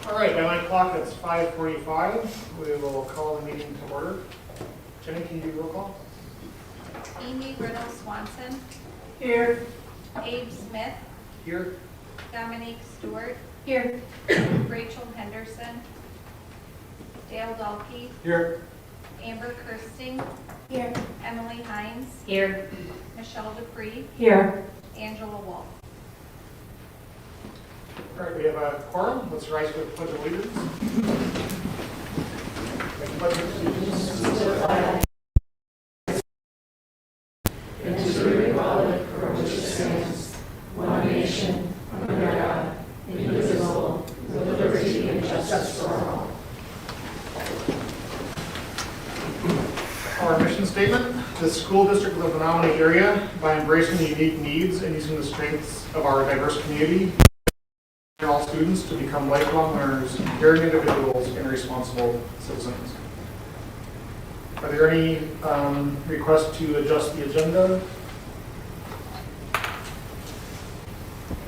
All right, by 9 o'clock, it's 5:45. We will call the meeting to order. Jenny, can you do roll call? Amy Riddle Swanson, Here. Abe Smith, Here. Dominique Stewart, Here. Rachel Henderson, Dale Dahlke, Here. Amber Kirsting, Here. Emily Hines, Here. Michelle Dupree, Here. Angela Wolf. All right, we have a quorum. Let's rise for the pledge of allegiance. I pledge allegiance to the flag and to the republic for which it stands, one nation, under God, indivisible, with liberty and justice for all. Our mission statement: the school district of the Menominee area, by embracing the unique needs and using the strengths of our diverse community, all students to become lifelong learners, caring individuals, and responsible citizens. Are there any requests to adjust the agenda?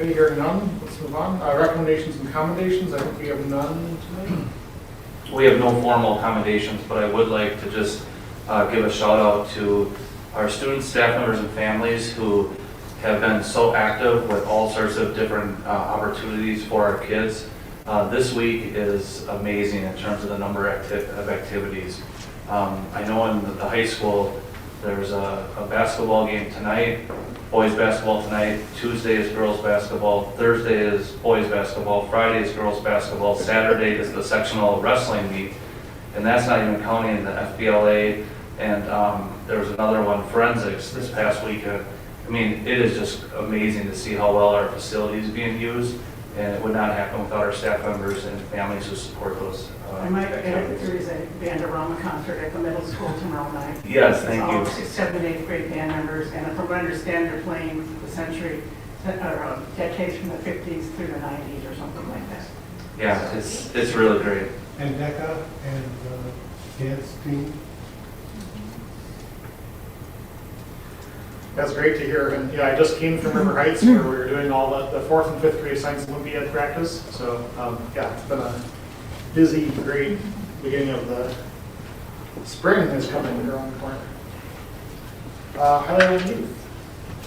Okay, hearing none, let's move on. Recommendations and commendations, I think we have none tonight. We have no formal accommodations, but I would like to just give a shout out to our students, staff members, and families who have been so active with all sorts of different opportunities for our kids. This week is amazing in terms of the number of activities. I know in the high school there's a basketball game tonight, boys basketball tonight, Tuesday is girls basketball, Thursday is boys basketball, Friday is girls basketball, Saturday is the sectional wrestling meet, and that's not even counting the FBLA, and there was another one, forensics, this past weekend. I mean, it is just amazing to see how well our facility is being used, and it would not happen without our staff members and families who support those I might add that activities. there is a Bandarama concert at the middle school tomorrow night. Yes, thank All you. 6th, 7th, and 8th grade band members, and from what I understand, they're playing the century, or decades from the 50s through the 90s or something like that. Yeah, it's really great. And DECA and dance team. That's great to hear, and yeah, I just came from River Heights where we were doing all the 4th and 5th grade Science Olympiad practice, so yeah, it's been a busy, great beginning of the spring is coming around the corner. Highlight on youth.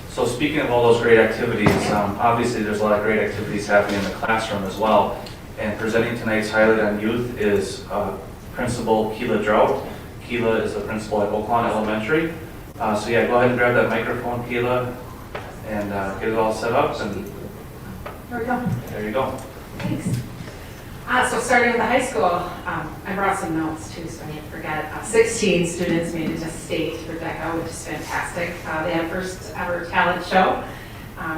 So speaking of all those great activities, obviously there's a lot of great activities happening in the classroom as well. And presenting tonight's highlight on youth is Principal Keela Drought. Keela is the principal at Oaklawn Elementary. So yeah, go ahead and grab that microphone, Keela, and get it all set up, and Here we go. there you go. Thanks. So starting with the high school, I brought some notes too, so I didn't forget. 16 students made it to state for DECA, which is fantastic. They had first ever talent show,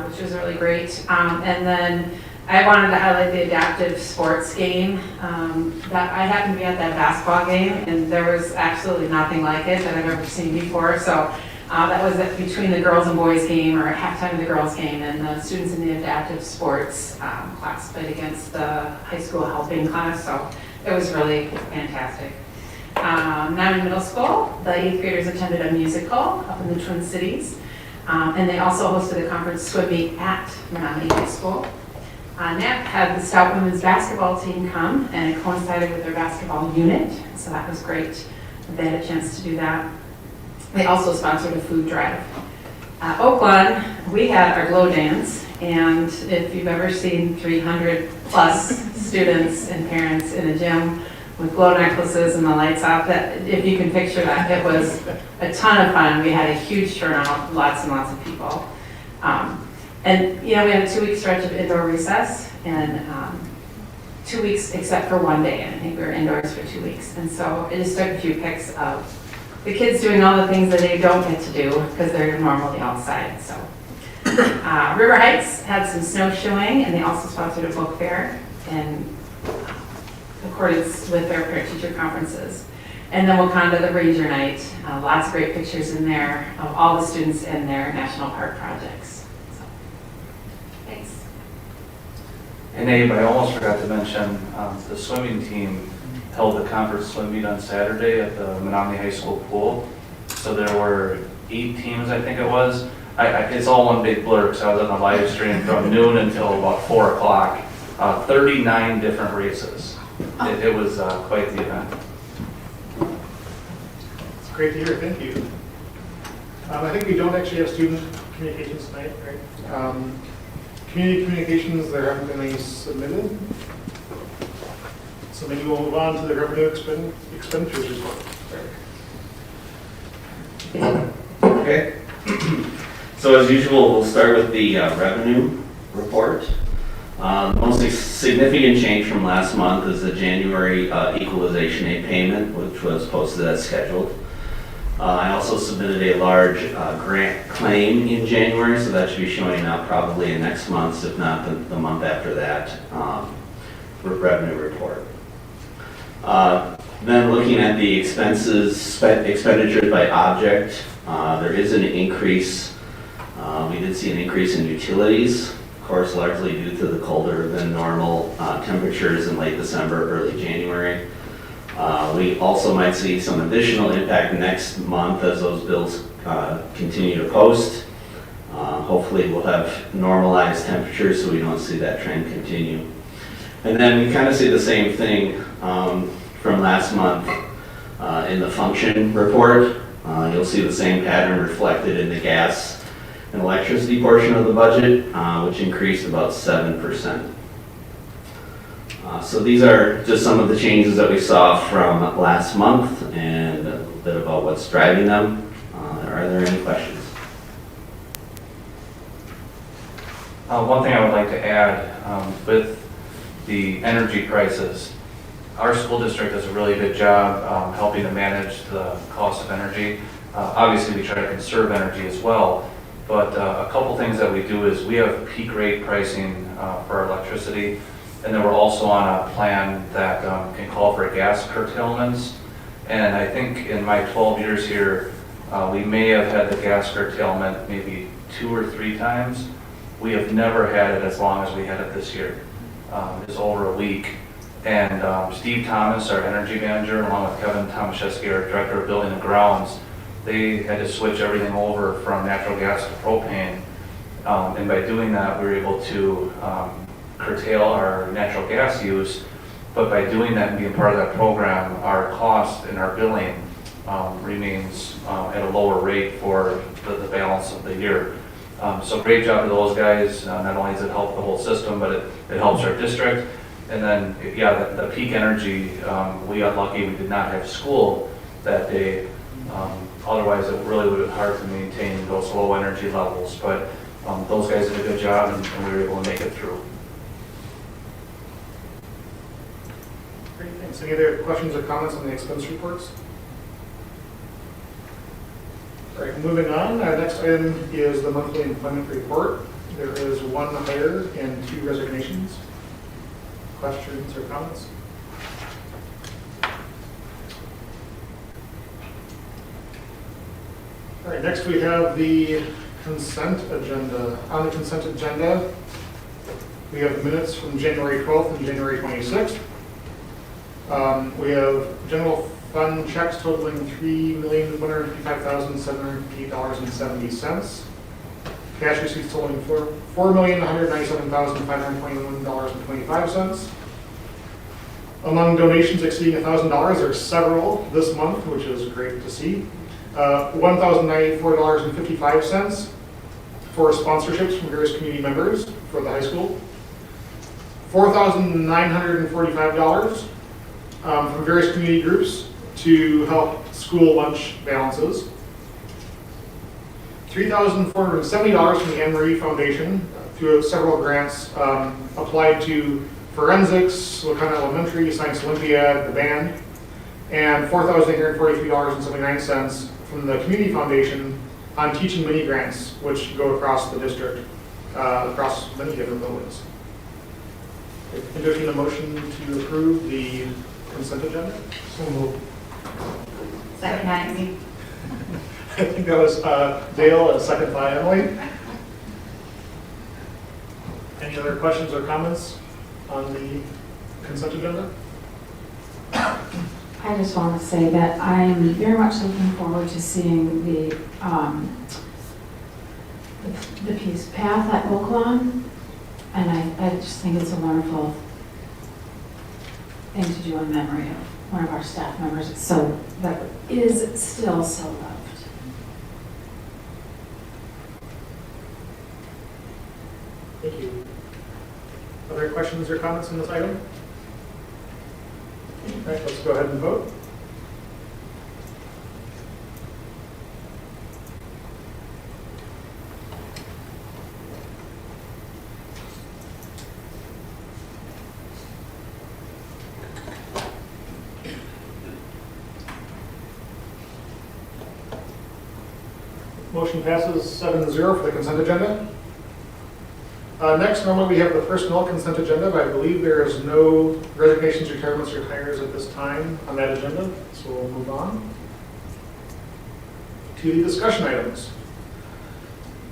which was really great. And then I wanted to highlight the adaptive sports game. That I happened to be at that basketball game, and there was absolutely nothing like it that I've ever seen before. So that was between the girls and boys game, or at halftime of the girls game, and the students in the adaptive sports class played against the high school helping class. So it was really fantastic. Now in middle school, the 8th graders attended a musical up in the Twin Cities, and they also hosted a conference swim meet at Menominee High School. NAP had the Stout Women's basketball team come, and it coincided with their basketball unit, so that was great. They had a chance to do that. They also sponsored a food drive. Oaklawn, we had our glow dance, and if you've ever seen 300 plus students and parents in a gym with glow necklaces and the lights off, that if you can picture that, it was a ton of fun. We had a huge turnout, lots and lots of people. And, you know, we had a 2-week stretch of indoor recess, and 2 weeks except for one day. I think we were indoors for 2 weeks. And so I just took a few pics of the kids doing all the things that they don't get to do because they're normally outside. So River Heights had some snowshoeing, and they also sponsored a book fair in accordance with their parent-teacher conferences. And then Wakanda, the Ranger Night, lots of great pictures in there of all the students in their national park projects. Thanks. And Abe, I almost forgot to mention, the swimming team held the conference swim meet on Saturday at the Menominee High School pool. So there were 8 teams, I think it was. it's all one big blur, because I was on the live stream from noon until about 4 o'clock. 39 different races. It was quite the event. It's great to hear, thank you. I think we don't actually have student communications tonight, right? Community communications, there haven't been any submitted. So maybe we'll move on to the revenue expenditures report. Okay. So as usual, we'll start with the revenue report. The most significant change from last month is the January equalization aid payment, which was posted as scheduled. I also submitted a large grant claim in January, so that should be showing up probably in next month's, if not the month after that, revenue report. Then looking at the expenditures by object, there is an increase. We did see an increase in utilities, of course, largely due to the colder than normal temperatures in late December, early January. We also might see some additional impact next month as those bills continue to post. Hopefully we'll have normalized temperatures so we don't see that trend continue. And then we kind of see the same thing from last month in the function report. You'll see the same pattern reflected in the gas and electricity portion of the budget, which increased about 7%. So these are just some of the changes that we saw from last month and a bit about what's driving them. Are there any questions? One thing I would like to add with the energy prices, our school district does a really good job helping to manage the cost of energy. Obviously, we try to conserve energy as well, but a couple things that we do is we have peak rate pricing for our electricity, and then we're also on a plan that can call for gas curtailments. And I think in my 12 years here, we may have had the gas curtailment maybe 2 or 3 times. We have never had it as long as we had it this year. It's over a week. And Steve Thomas, our energy manager, along with Kevin Tomaszewski, our director of building and grounds, they had to switch everything over from natural gas to propane. And by doing that, we were able to curtail our natural gas use. But by doing that and being part of that program, our cost and our billing remains at a lower rate for the balance of the year. So great job to those guys. Not only does it help the whole system, but it helps our district. And then, yeah, the peak energy, we got lucky we did not have school that day. Otherwise, it really would have been hard to maintain those low energy levels. But those guys did a good job, and we were able to make it through. Great, thanks. Any other questions or comments on the expense reports? All right, moving on. Our next item is the monthly employment report. There is 1 hire and 2 resignations. Questions or comments? All right, next we have the consent agenda. On the consent agenda, we have minutes from January 12th and January 26th. We have general fund checks totaling $3,155,758.70. Cash receipts totaling $4,197,521.25. Among donations exceeding $1,000, there are several this month, which is great to see. $1,094.55 for sponsorships from various community members for the high school. $4,945 from various community groups to help school lunch balances. $3,470 from the Anne Marie Foundation through several grants applied to forensics, Wakana Elementary, Science Olympiad, the band, and $4,843.79 from the Community Foundation on teaching mini grants, which go across the district, across many different buildings. Entertain a motion to approve the consent agenda. So moved. Second, Nancy. I think that was Dale, and second by Emily. Any other questions or comments on the consent agenda? I just want to say that I'm very much looking forward to seeing the the Peace Path at Oaklawn, and I just think it's a wonderful thing to do in memory of one of our staff members. It's so, that is still so loved. Thank you. Other questions or comments on this item? All right, let's go ahead and vote. Motion passes 7-0 for the consent agenda. Next, normally we have the personnel consent agenda, but I believe there is no resignations, retirements, or hires at this time on that agenda, so we'll move on to the discussion items.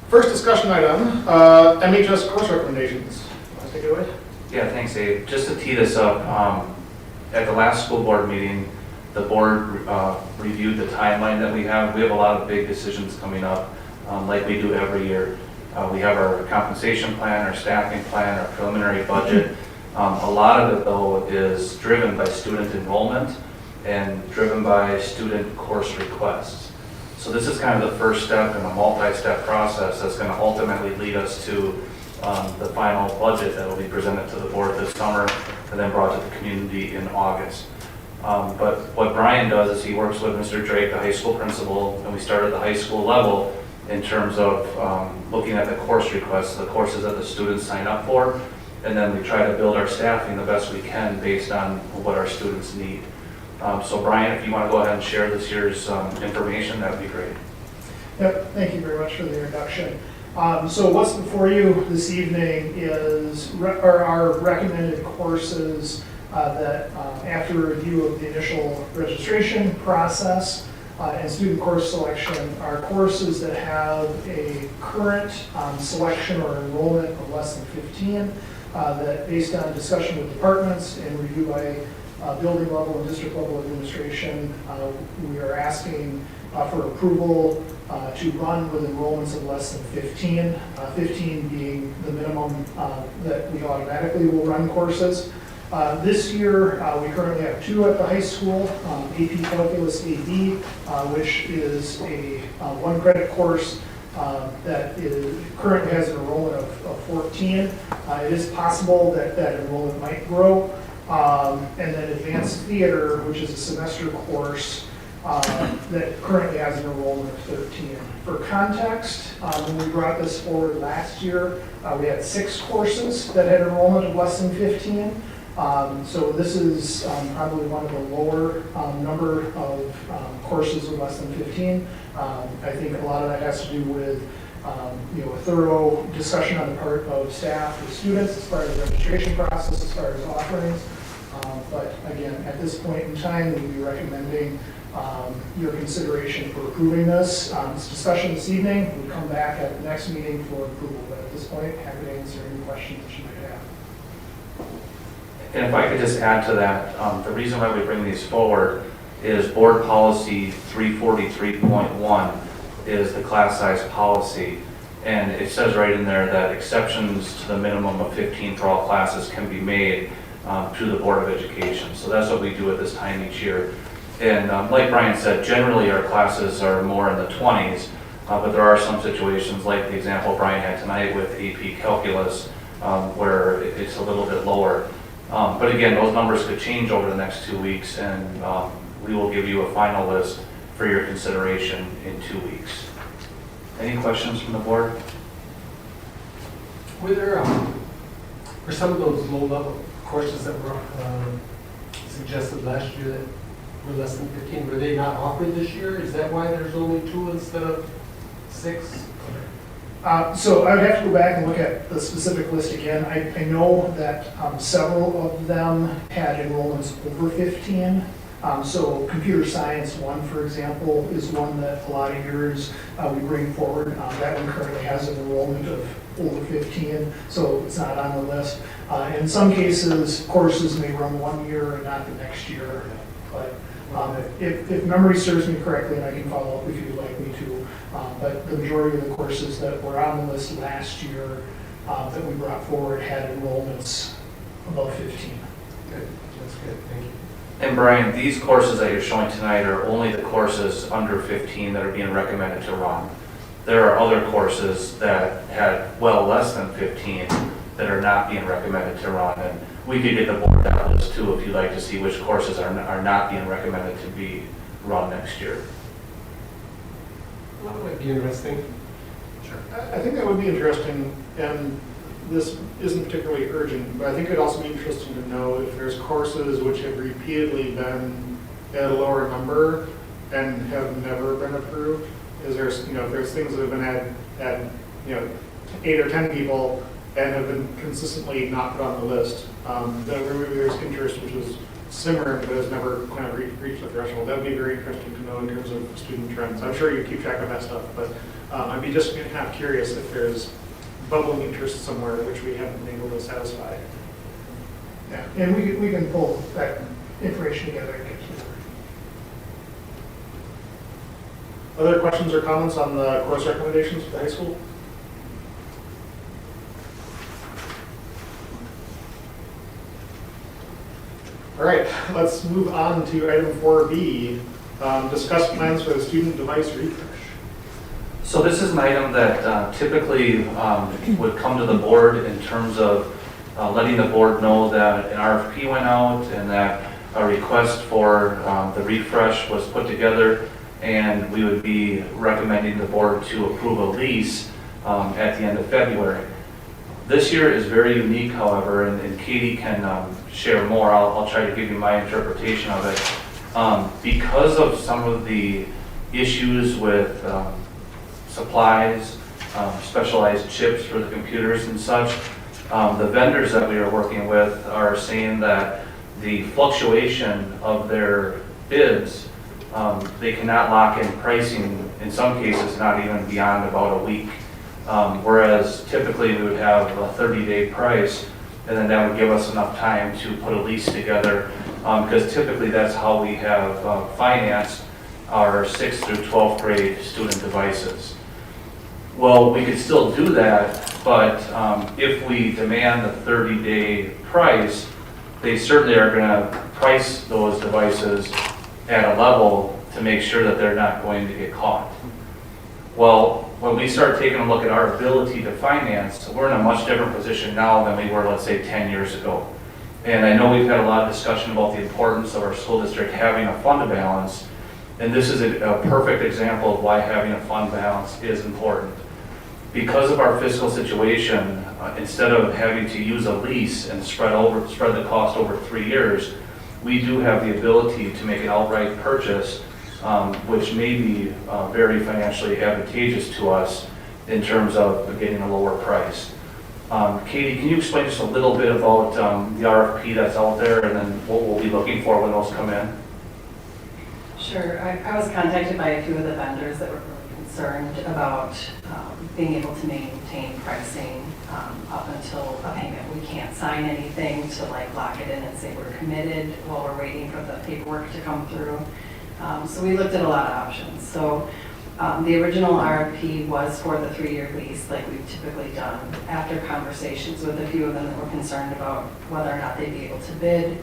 First discussion item, MHS course recommendations. Want to take it away? Yeah, thanks, Abe. Just to tee this up, at the last school board meeting, the board reviewed the timeline that we have. We have a lot of big decisions coming up, like we do every year. We have our compensation plan, our staffing plan, our preliminary budget. A lot of it, though, is driven by student enrollment and driven by student course requests. So this is kind of the first step in a multi-step process that's going to ultimately lead us to the final budget that will be presented to the board this summer and then brought to the community in August. But what Brian does is he works with Mr. Drake, the high school principal, and we start at the high school level in terms of looking at the course requests, the courses that the students sign up for, and then we try to build our staffing the best we can based on what our students need. So Brian, if you want to go ahead and share this year's information, that would be great. Yep, thank you very much for the introduction. So what's before you this evening is our recommended courses that after review of the initial registration process and student course selection are courses that have a current selection or enrollment of less than 15, that based on discussion with departments and review by building level and district level administration, we are asking for approval to run with enrollments of less than 15, 15 being the minimum that we automatically will run courses. This year, we currently have 2 at the high school, AP Calculus AB, which is a 1-credit course that currently has an enrollment of 14. It is possible that that enrollment might grow. And then Advanced Theater, which is a semester course that currently has an enrollment of 13. For context, when we brought this forward last year, we had 6 courses that had enrollment of less than 15. So this is probably one of the lower number of courses with less than 15. I think a lot of that has to do with a thorough discussion on the part of staff and students as far as the registration process, as far as offerings. But again, at this point in time, we'll be recommending your consideration for approving this. This discussion this evening, we'll come back at the next meeting for approval. But at this point, happy to answer any questions that you might have. And if I could just add to that, the reason why we bring these forward is board policy 343.1 is the class size policy. And it says right in there that exceptions to the minimum of 15 for all classes can be made to the Board of Education. So that's what we do at this time each year. And like Brian said, generally our classes are more in the 20s, but there are some situations like the example Brian had tonight with AP Calculus where it's a little bit lower. But again, those numbers could change over the next 2 weeks, and we will give you a final list for your consideration in 2 weeks. Any questions from the board? Were there, for some of those low-level courses that were suggested last year that were less than 15, were they not offered this year? Is that why there's only 2 instead of 6? So I would have to go back and look at the specific list again. I know that several of them had enrollments over 15. So computer science 1, for example, is one that a lot of years we bring forward. That one currently has an enrollment of over 15, so it's not on the list. In some cases, courses may run 1 year and not the next year. But if memory serves me correctly, and I can follow up if you'd like me to, But the majority of the courses that were on the list last year that we brought forward had enrollments above 15. Good, that's good, thank you. And Brian, these courses that you're showing tonight are only the courses under 15 that are being recommended to run. There are other courses that had well less than 15 that are not being recommended to run. And we could get the board that list too if you'd like to see which courses are not being recommended to be run next year. Well, that might be interesting. I think that would be interesting, and this isn't particularly urgent, but I think it'd also be interesting to know if there's courses which have repeatedly been at a lower number and have never been approved. Is there, if there's things that have been at 8 or 10 people and have been consistently not put on the list, then maybe there's interest which is simmering but has never kind of reached the threshold. That would be very interesting to know in terms of student trends. I'm sure you keep track of that stuff, but I'd be just kind of curious if there's bubbling interest somewhere which we haven't been able to satisfy. Yeah, and we can pull that information together and get to it. Other questions or comments on the course recommendations for the high school? All right, let's move on to item 4B, discuss plans for the student device refresh. So this is an item that typically would come to the board in terms of letting the board know that an RFP went out and that a request for the refresh was put together, and we would be recommending the board to approve a lease at the end of February. This year is very unique, however, and Katie can share more. I'll try to give you my interpretation of it. Because of some of the issues with supplies, specialized chips for the computers and such, the vendors that we are working with are saying that the fluctuation of their bids, they cannot lock in pricing, in some cases not even beyond about a week. Whereas typically we would have a 30-day price, and then that would give us enough time to put a lease together, because typically that's how we have financed our 6th through 12th grade student devices. Well, we could still do that, but if we demand a 30-day price, they certainly are going to price those devices at a level to make sure that they're not going to get caught. Well, when we start taking a look at our ability to finance, we're in a much different position now than we were, let's say, 10 years ago. And I know we've had a lot of discussion about the importance of our school district having a fund balance, and this is a perfect example of why having a fund balance is important. Because of our fiscal situation, instead of having to use a lease and spread the cost over 3 years, we do have the ability to make an outright purchase, which may be very financially advantageous to us in terms of getting a lower price. Katie, can you explain just a little bit about the RFP that's out there and then what we'll be looking for when those come in? Sure. I was contacted by a few of the vendors that were really concerned about being able to maintain pricing up until a payment. We can't sign anything to lock it in and say we're committed while we're waiting for the paperwork to come through. So we looked at a lot of options. So the original RFP was for the 3-year lease like we've typically done. After conversations with a few of them that were concerned about whether or not they'd be able to bid,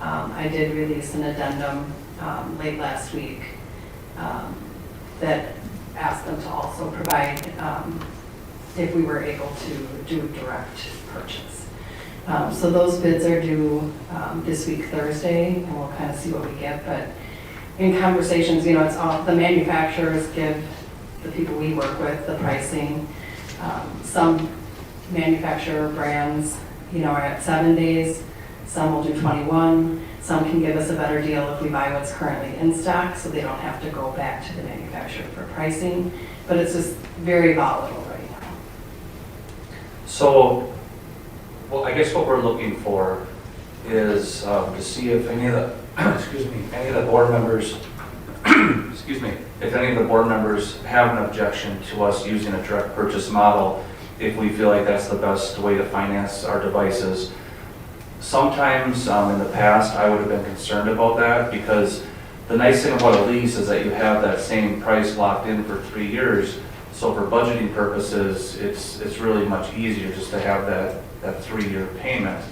I did release an addendum late last week that asked them to also provide if we were able to do direct purchase. So those bids are due this week, Thursday, and we'll kind of see what we get. But in conversations, it's all the manufacturers give the people we work with the pricing. Some manufacturer brands, are at 7 days. Some will do 21. Some can give us a better deal if we buy what's currently in stock, so they don't have to go back to the manufacturer for pricing. But it's just very volatile right now. So, well, I guess what we're looking for is to see if any of the, any of the board members, if any of the board members have an objection to us using a direct purchase model, if we feel like that's the best way to finance our devices. Sometimes in the past, I would have been concerned about that because the nice thing about a lease is that you have that same price locked in for 3 years. So for budgeting purposes, it's really much easier just to have that 3-year payment.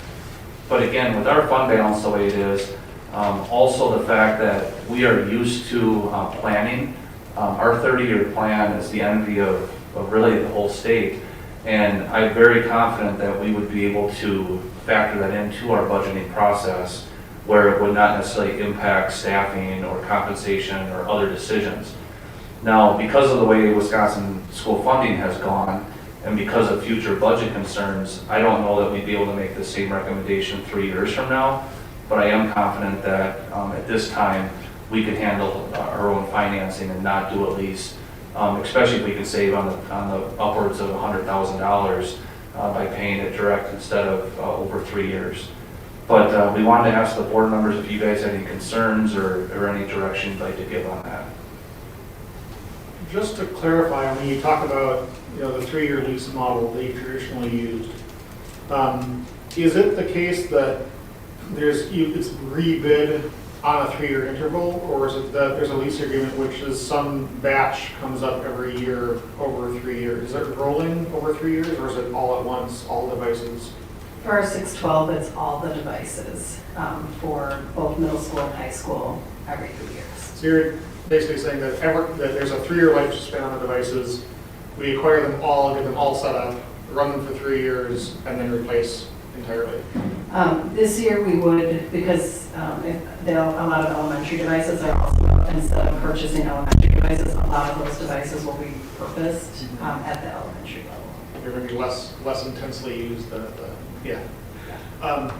But again, with our fund balance the way it is, also the fact that we are used to planning, our 30-year plan is the envy of really the whole state. And I'm very confident that we would be able to factor that into our budgeting process where it would not necessarily impact staffing or compensation or other decisions. Now, because of the way Wisconsin school funding has gone, and because of future budget concerns, I don't know that we'd be able to make the same recommendation 3 years from now, but I am confident that at this time, we could handle our own financing and not do a lease, especially if we can save on the upwards of $100,000 by paying it direct instead of over 3 years. But we wanted to ask the board members if you guys had any concerns or any direction you'd like to give on that. Just to clarify, when you talk about, the 3-year lease model that you've traditionally used, is it the case that it's rebid on a 3-year interval, or is it that there's a lease agreement which is some batch comes up every year over 3 years? Is it rolling over 3 years, or is it all at once, all devices? For our 612, it's all the devices for both middle school and high school every 3 years. So you're basically saying that there's a 3-year lifespan on the devices, we acquire them all, get them all set up, run them for 3 years, and then replace entirely? This year we would, because a lot of elementary devices are also, instead of purchasing elementary devices, a lot of those devices will be purposed at the elementary level. They're going to be less intensely used than yeah.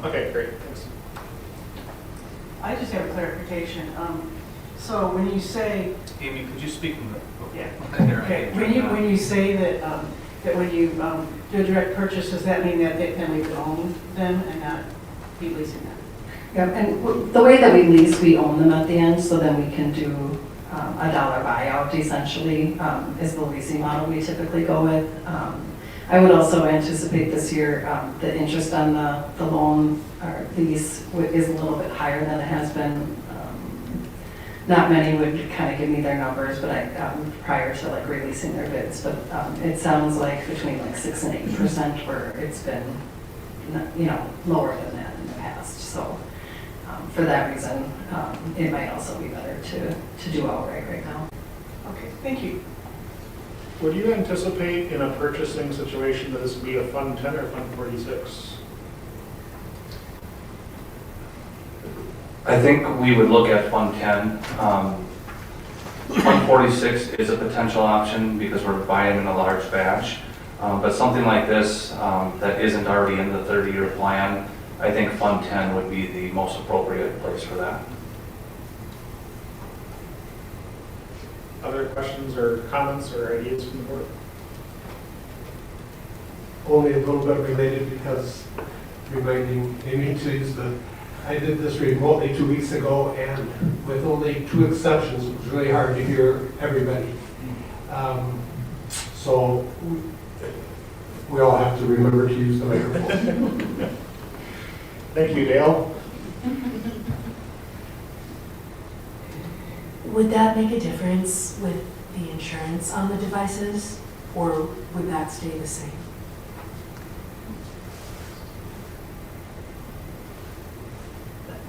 Okay, great, thanks. I just have a clarification. So when you say, Amy, could you speak? yeah, okay, when you say that when you do a direct purchase, does that mean that then we would own them and not be leasing them? Yeah, and the way that we lease, we own them at the end, so then we can do a dollar buyout essentially is the leasing model we typically go with. I would also anticipate this year the interest on the loan or lease is a little bit higher than it has been. Not many would kind of give me their numbers, but prior to like releasing their bids, but it sounds like between like 6 and 8% where it's been, lower than that in the past. So for that reason, it might also be better to do outright right now. Okay, thank you. Would you anticipate in a purchasing situation that this would be a Fund 10 or Fund 46? I think we would look at Fund 10. Fund 46 is a potential option because we're buying in a large batch. But something like this that isn't already in the 30-year plan, I think Fund 10 would be the most appropriate place for that. Other questions or comments or ideas from the board? Only a little bit related because reminding Amy to use I did this remotely 2 weeks ago, and with only 2 exceptions, it was really hard to hear everybody. So we all have to remember to use the microphone. Thank you, Dale. Would that make a difference with the insurance on the devices, or would that stay the same?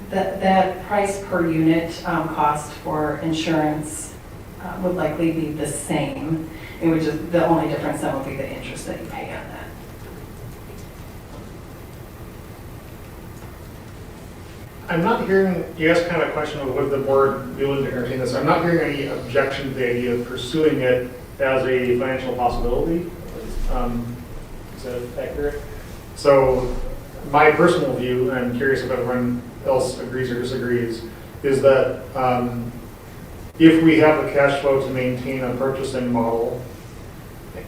That price per unit cost for insurance would likely be the same. It would just, the only difference then would be the interest that you pay on that. I'm not hearing, you asked kind of a question of would the board be willing to entertain this. I'm not hearing any objection to the idea of pursuing it as a financial possibility. Is that accurate? So my personal view, and I'm curious if everyone else agrees or disagrees, is that if we have the cash flow to maintain a purchasing model,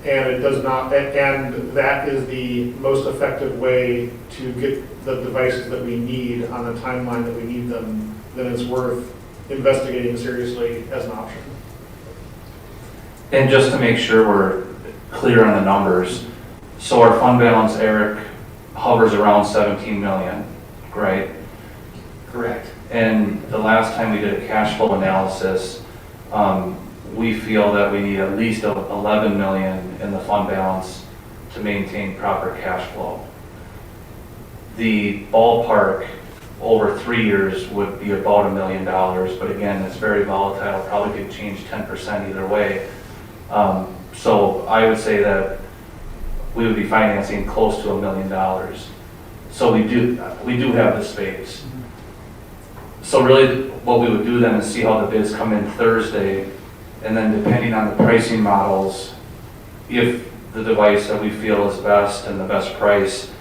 and it does not, and that is the most effective way to get the devices that we need on the timeline that we need them, then it's worth investigating seriously as an option. And just to make sure we're clear on the numbers, so our fund balance, Eric, hovers around 17 million, right? Correct. And the last time we did a cash flow analysis, we feel that we need at least 11 million in the fund balance to maintain proper cash flow. The ballpark over 3 years would be about $1 million, but again, it's very volatile, probably could change 10% either way. So I would say that we would be financing close to $1 million. So we do have the space. So really what we would do then is see how the bids come in Thursday, and then depending on the pricing models, if the device that we feel is best and the best price,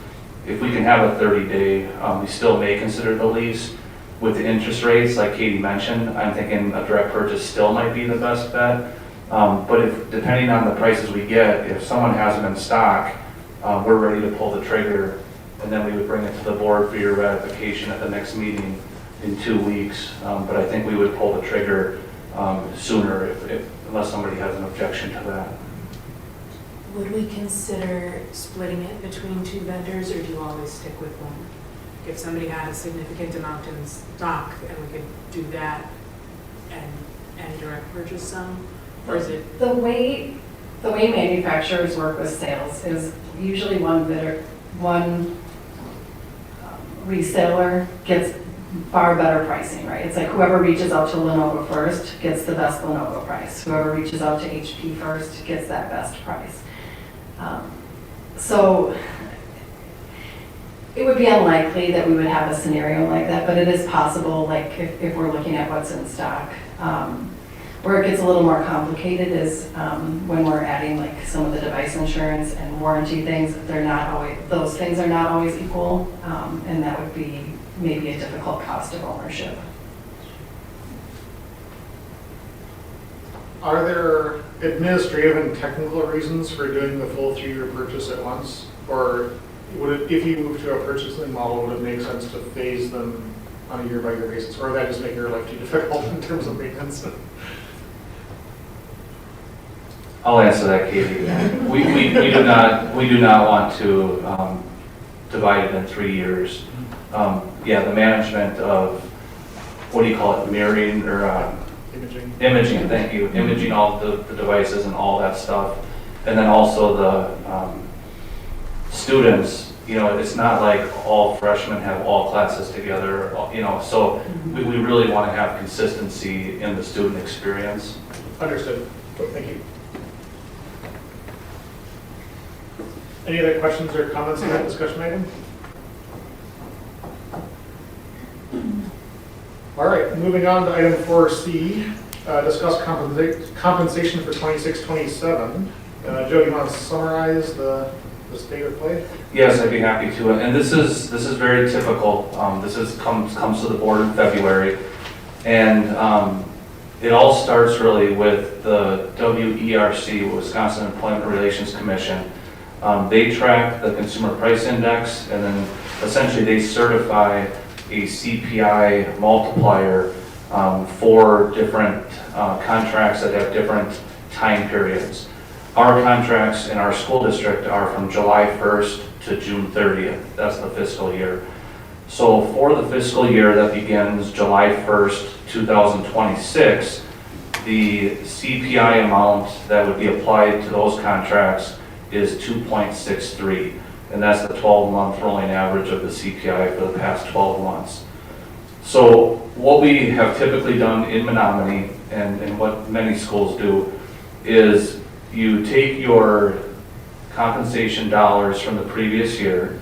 if we can have a 30-day, we still may consider the lease. With the interest rates, like Katie mentioned, I'm thinking a direct purchase still might be the best bet. But if, depending on the prices we get, if someone has them in stock, we're ready to pull the trigger, and then we would bring it to the board for your ratification at the next meeting in 2 weeks. But I think we would pull the trigger sooner unless somebody has an objection to that. Would we consider splitting it between two vendors, or do you always stick with one? If somebody had a significant amount in stock, and we could do that and direct purchase some, or is it? The way manufacturers work with sales is usually one reseller gets far better pricing, right? It's like whoever reaches out to Lenovo first gets the best Lenovo price. Whoever reaches out to HP first gets that best price. So it would be unlikely that we would have a scenario like that, but it is possible, like if we're looking at what's in stock. Where it gets a little more complicated is when we're adding like some of the device insurance and warranty things. Those things are not always equal, and that would be maybe a difficult cost of ownership. Are there administrative and technical reasons for doing the full 3-year purchase at once? Or would it, if you move to a purchasing model, would it make sense to phase them on a year-by-year basis? Or would that just make your life too difficult in terms of maintenance? I'll answer that, Katie. We do not want to divide it in 3 years. Yeah, the management of, what do you call it, mirroring or imaging, thank you. Imaging all the devices and all that stuff. And then also the students, it's not like all freshmen have all classes together, so we really want to have consistency in the student experience. Understood. Thank you. Any other questions or comments on that discussion item? All right, moving on to item 4C, discuss compensation for 26-27. Joe, you want to summarize the state of play? Yes, I'd be happy to. And this is very typical. This comes to the board in February, and it all starts really with the WERC, Wisconsin Employment Relations Commission. They track the consumer price index, and then essentially they certify a CPI multiplier for different contracts that have different time periods. Our contracts in our school district are from July 1st to June 30th. That's the fiscal year. So for the fiscal year that begins July 1st, 2026, the CPI amount that would be applied to those contracts is 2.63. And that's the 12-month rolling average of the CPI for the past 12 months. So what we have typically done in Menominee, and what many schools do, is you take your compensation dollars from the previous year,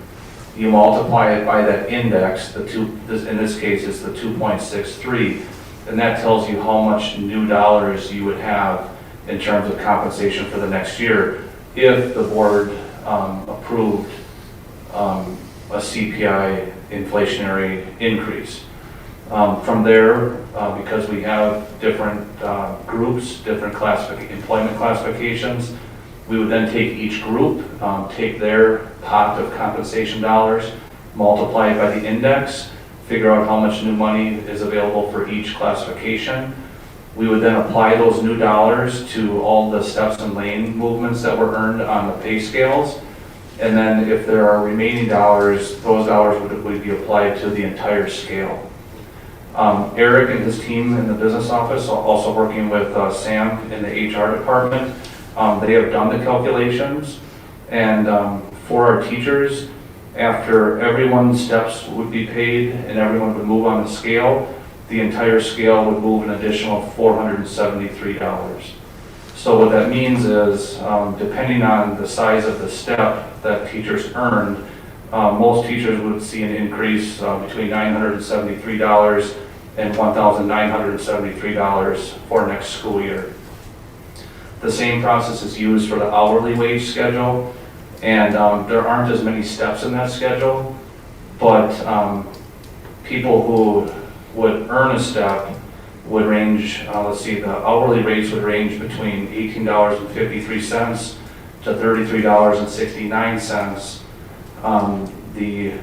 you multiply it by that index, in this case it's the 2.63, and that tells you how much new dollars you would have in terms of compensation for the next year if the board approved a CPI inflationary increase. From there, because we have different groups, different employment classifications, we would then take each group, take their pot of compensation dollars, multiply it by the index, figure out how much new money is available for each classification. We would then apply those new dollars to all the steps and lane movements that were earned on the pay scales. And then if there are remaining dollars, those dollars would be applied to the entire scale. Eric and his team in the business office, also working with Sam in the HR department, they have done the calculations. And for our teachers, after everyone's steps would be paid and everyone would move on the scale, the entire scale would move an additional $473. So what that means is, depending on the size of the step that teachers earned, most teachers would see an increase between $973 and $1,973 for next school year. The same process is used for the hourly wage schedule, and there aren't as many steps in that schedule, but people who would earn a step would range, let's see, the hourly rates would range between $18.53 to $33.69. The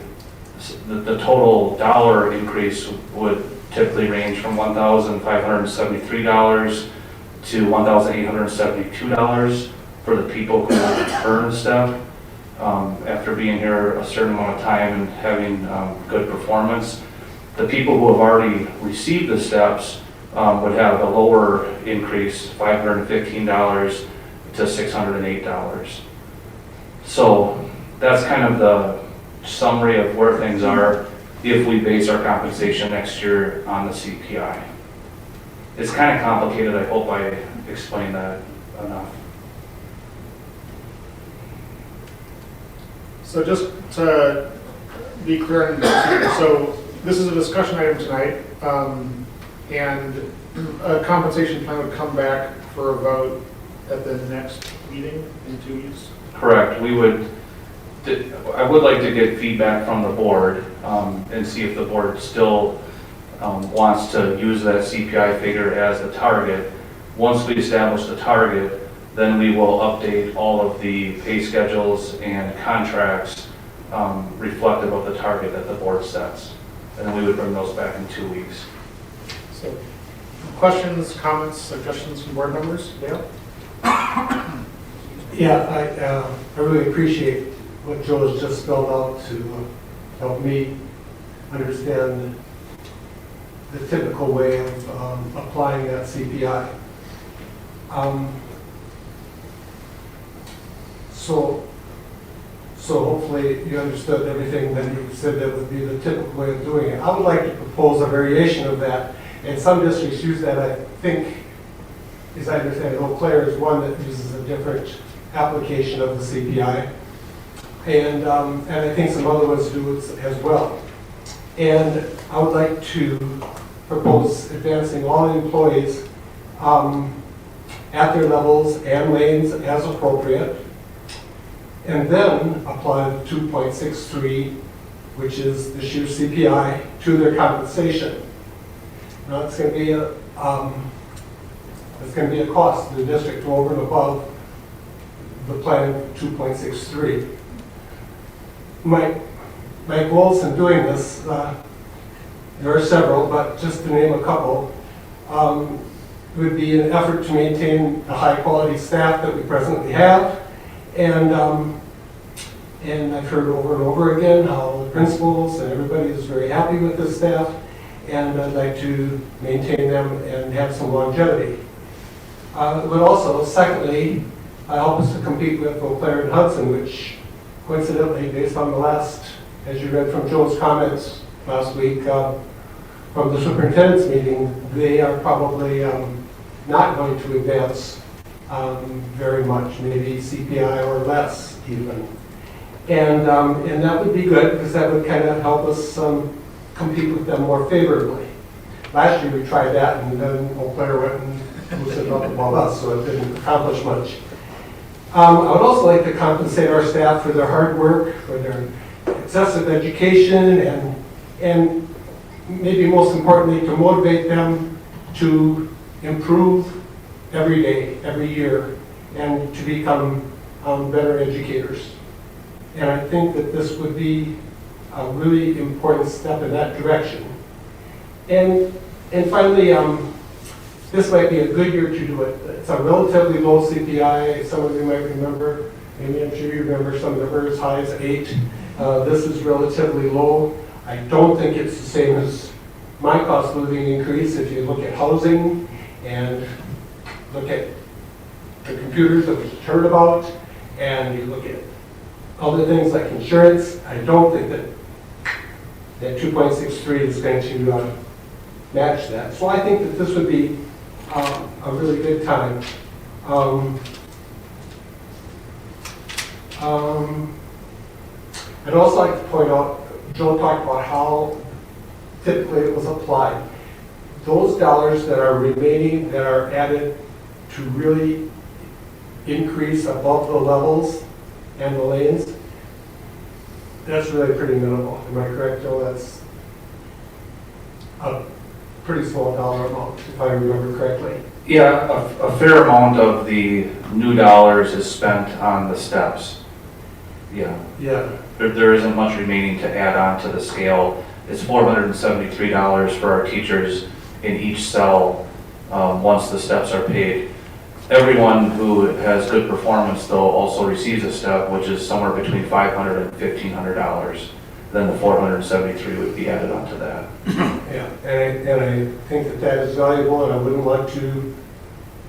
total dollar increase would typically range from $1,573 to $1,872 for the people who earn a step after being here a certain amount of time and having good performance. The people who have already received the steps would have a lower increase, $515 to $608. So that's kind of the summary of where things are if we base our compensation next year on the CPI. It's kind of complicated. I hope I explained that enough. So just to be clear on this, so this is a discussion item tonight, and a compensation plan would come back for a vote at the next meeting in 2 weeks? Correct. I would like to get feedback from the board and see if the board still wants to use that CPI figure as the target. Once we establish the target, then we will update all of the pay schedules and contracts reflective of the target that the board sets. And then we would bring those back in 2 weeks. So, questions, comments, suggestions from board members? Dale? Yeah, I really appreciate what Joe has just spelled out to help me understand the typical way of applying that CPI. So hopefully you understood everything that you said that would be the typical way of doing it. I would like to propose a variation of that, and some districts use that. I think, as I understand it, Eau Claire is one that uses a different application of the CPI, and I think some other ones do it as well. And I would like to propose advancing all employees at their levels and lanes as appropriate, and then apply the 2.63, which is this year's CPI, to their compensation. Now it's going to be a cost to the district over and above the plan 2.63. My goals in doing this, there are several, but just to name a couple, would be an effort to maintain the high quality staff that we presently have. And I've heard over and over again how the principals and everybody is very happy with the staff, and I'd like to maintain them and have some longevity. But also, secondly, help us to compete with Eau Claire and Hudson, which coincidentally, based on the last, as you read from Joe's comments last week from the superintendent's meeting, they are probably not going to advance very much, maybe CPI or less even. And that would be good, because that would kind of help us compete with them more favorably. Last year we tried that, and then Eau Claire went and loosened up above us, so it didn't accomplish much. I would also like to compensate our staff for their hard work, for their excessive education, and maybe most importantly, to motivate them to improve every day, every year, and to become better educators. And I think that this would be a really important step in that direction. And finally, this might be a good year to do it. It's a relatively low CPI. Some of you might remember, maybe I'm sure you remember some of the as high as 8. This is relatively low. I don't think it's the same as my cost of living increase, if you look at housing and look at the computers that we heard about, and you look at other things like insurance, I don't think that 2.63 is going to match that. So I think that this would be a really good time. I'd also like to point out, Joe talked about how typically it was applied. Those dollars that are remaining, that are added to really increase above the levels and the lanes, that's really pretty minimal. Am I correct, Joe? That's a pretty small dollar amount, if I remember correctly. Yeah, a fair amount of the new dollars is spent on the steps. Yeah, Yeah. there isn't much remaining to add on to the scale. It's $473 for our teachers in each cell once the steps are paid. Everyone who has good performance, though, also receives a step, which is somewhere between $500 and $1,500. Then the 473 would be added onto that. Yeah, and I think that that is valuable, and I wouldn't want to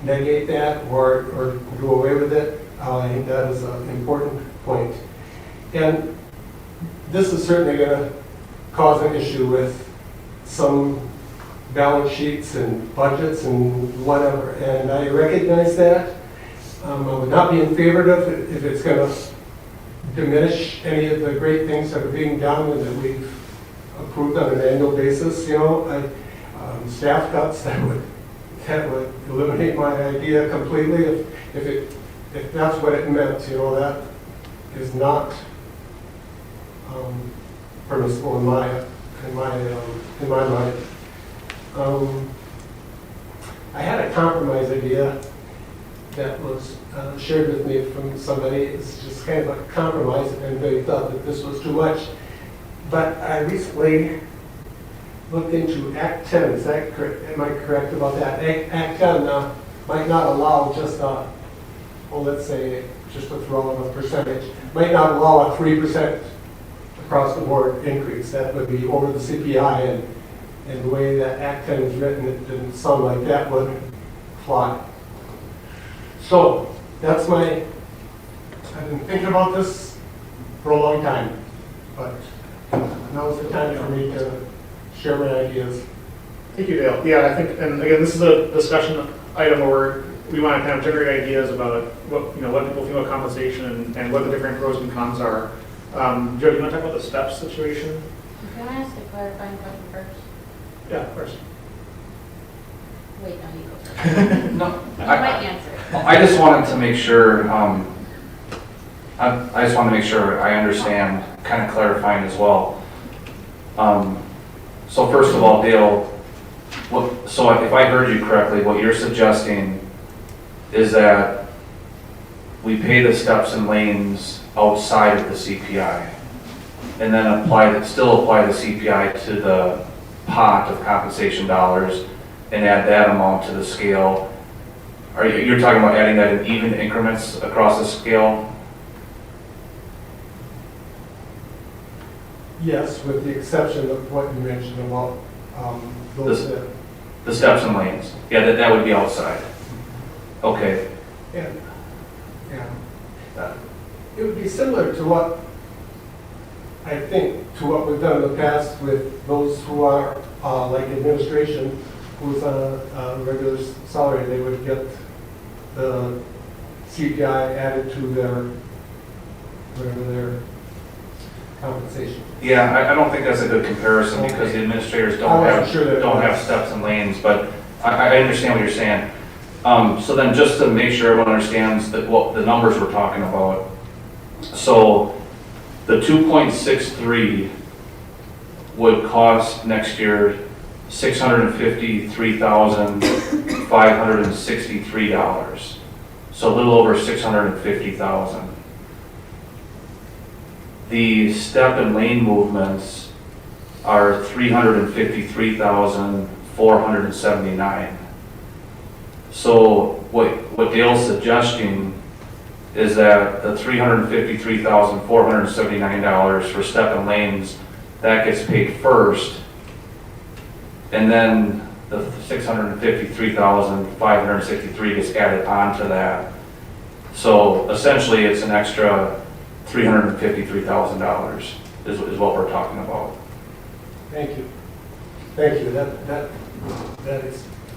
negate that or do away with it. I think that is an important point. And this is certainly going to cause an issue with some balance sheets and budgets and whatever, and I recognize that. I would not be in favor of it if it's going to diminish any of the great things that are being done and that we've approved on an annual basis. You know, staff cuts, that would eliminate my idea completely if that's what it meant. You know, that is not permissible in my mind. I had a compromise idea that was shared with me from somebody. It's just kind of a compromise, and they thought that this was too much. But I recently looked into Act 10. Is that correct? Am I correct about that? Act 10 might not allow just a, well, let's say, just to throw in a percentage, might not allow a 3% across the board increase. That would be over the CPI, and the way that Act 10 is written, it didn't sound like that would fly. So that's I've been thinking about this for a long time, but now's the time for me to share my ideas. Thank you, Dale. Yeah, I think, and again, this is a discussion item where we want to kind of generate ideas about what people think about compensation and what the different pros and cons are. Joe, do you want to talk about the steps situation? Can I ask a clarifying question first? Yeah, of course. Wait, no, you go first. No, You might answer it. I just wanted to make sure, I just want to make sure I understand, kind of clarifying as well. So first of all, Dale, so if I heard you correctly, what you're suggesting is that we pay the steps and lanes outside of the CPI, and then still apply the CPI to the pot of compensation dollars and add that amount to the scale. You're talking about adding that in even increments across the scale? Yes, with the exception of what you mentioned about those that. The steps and lanes? Yeah, that would be outside. Okay. Yeah. It would be similar to what we've done in the past with those who are like administration, who's on a regular salary. They would get the CPI added to their compensation. Yeah, I don't think that's a good comparison because the administrators don't have steps and lanes, but I understand what you're saying. So then just to make sure everyone understands what the numbers we're talking about. So the 2.63 would cost next year $653,563. So a little over $650,000. The step and lane movements are $353,479. So what Dale's suggesting is that the $353,479 for step and lanes, that gets paid first, And then the $653,563 gets added on to that. So essentially, it's an extra $353,000 is what we're talking about. Thank you. Thank you. That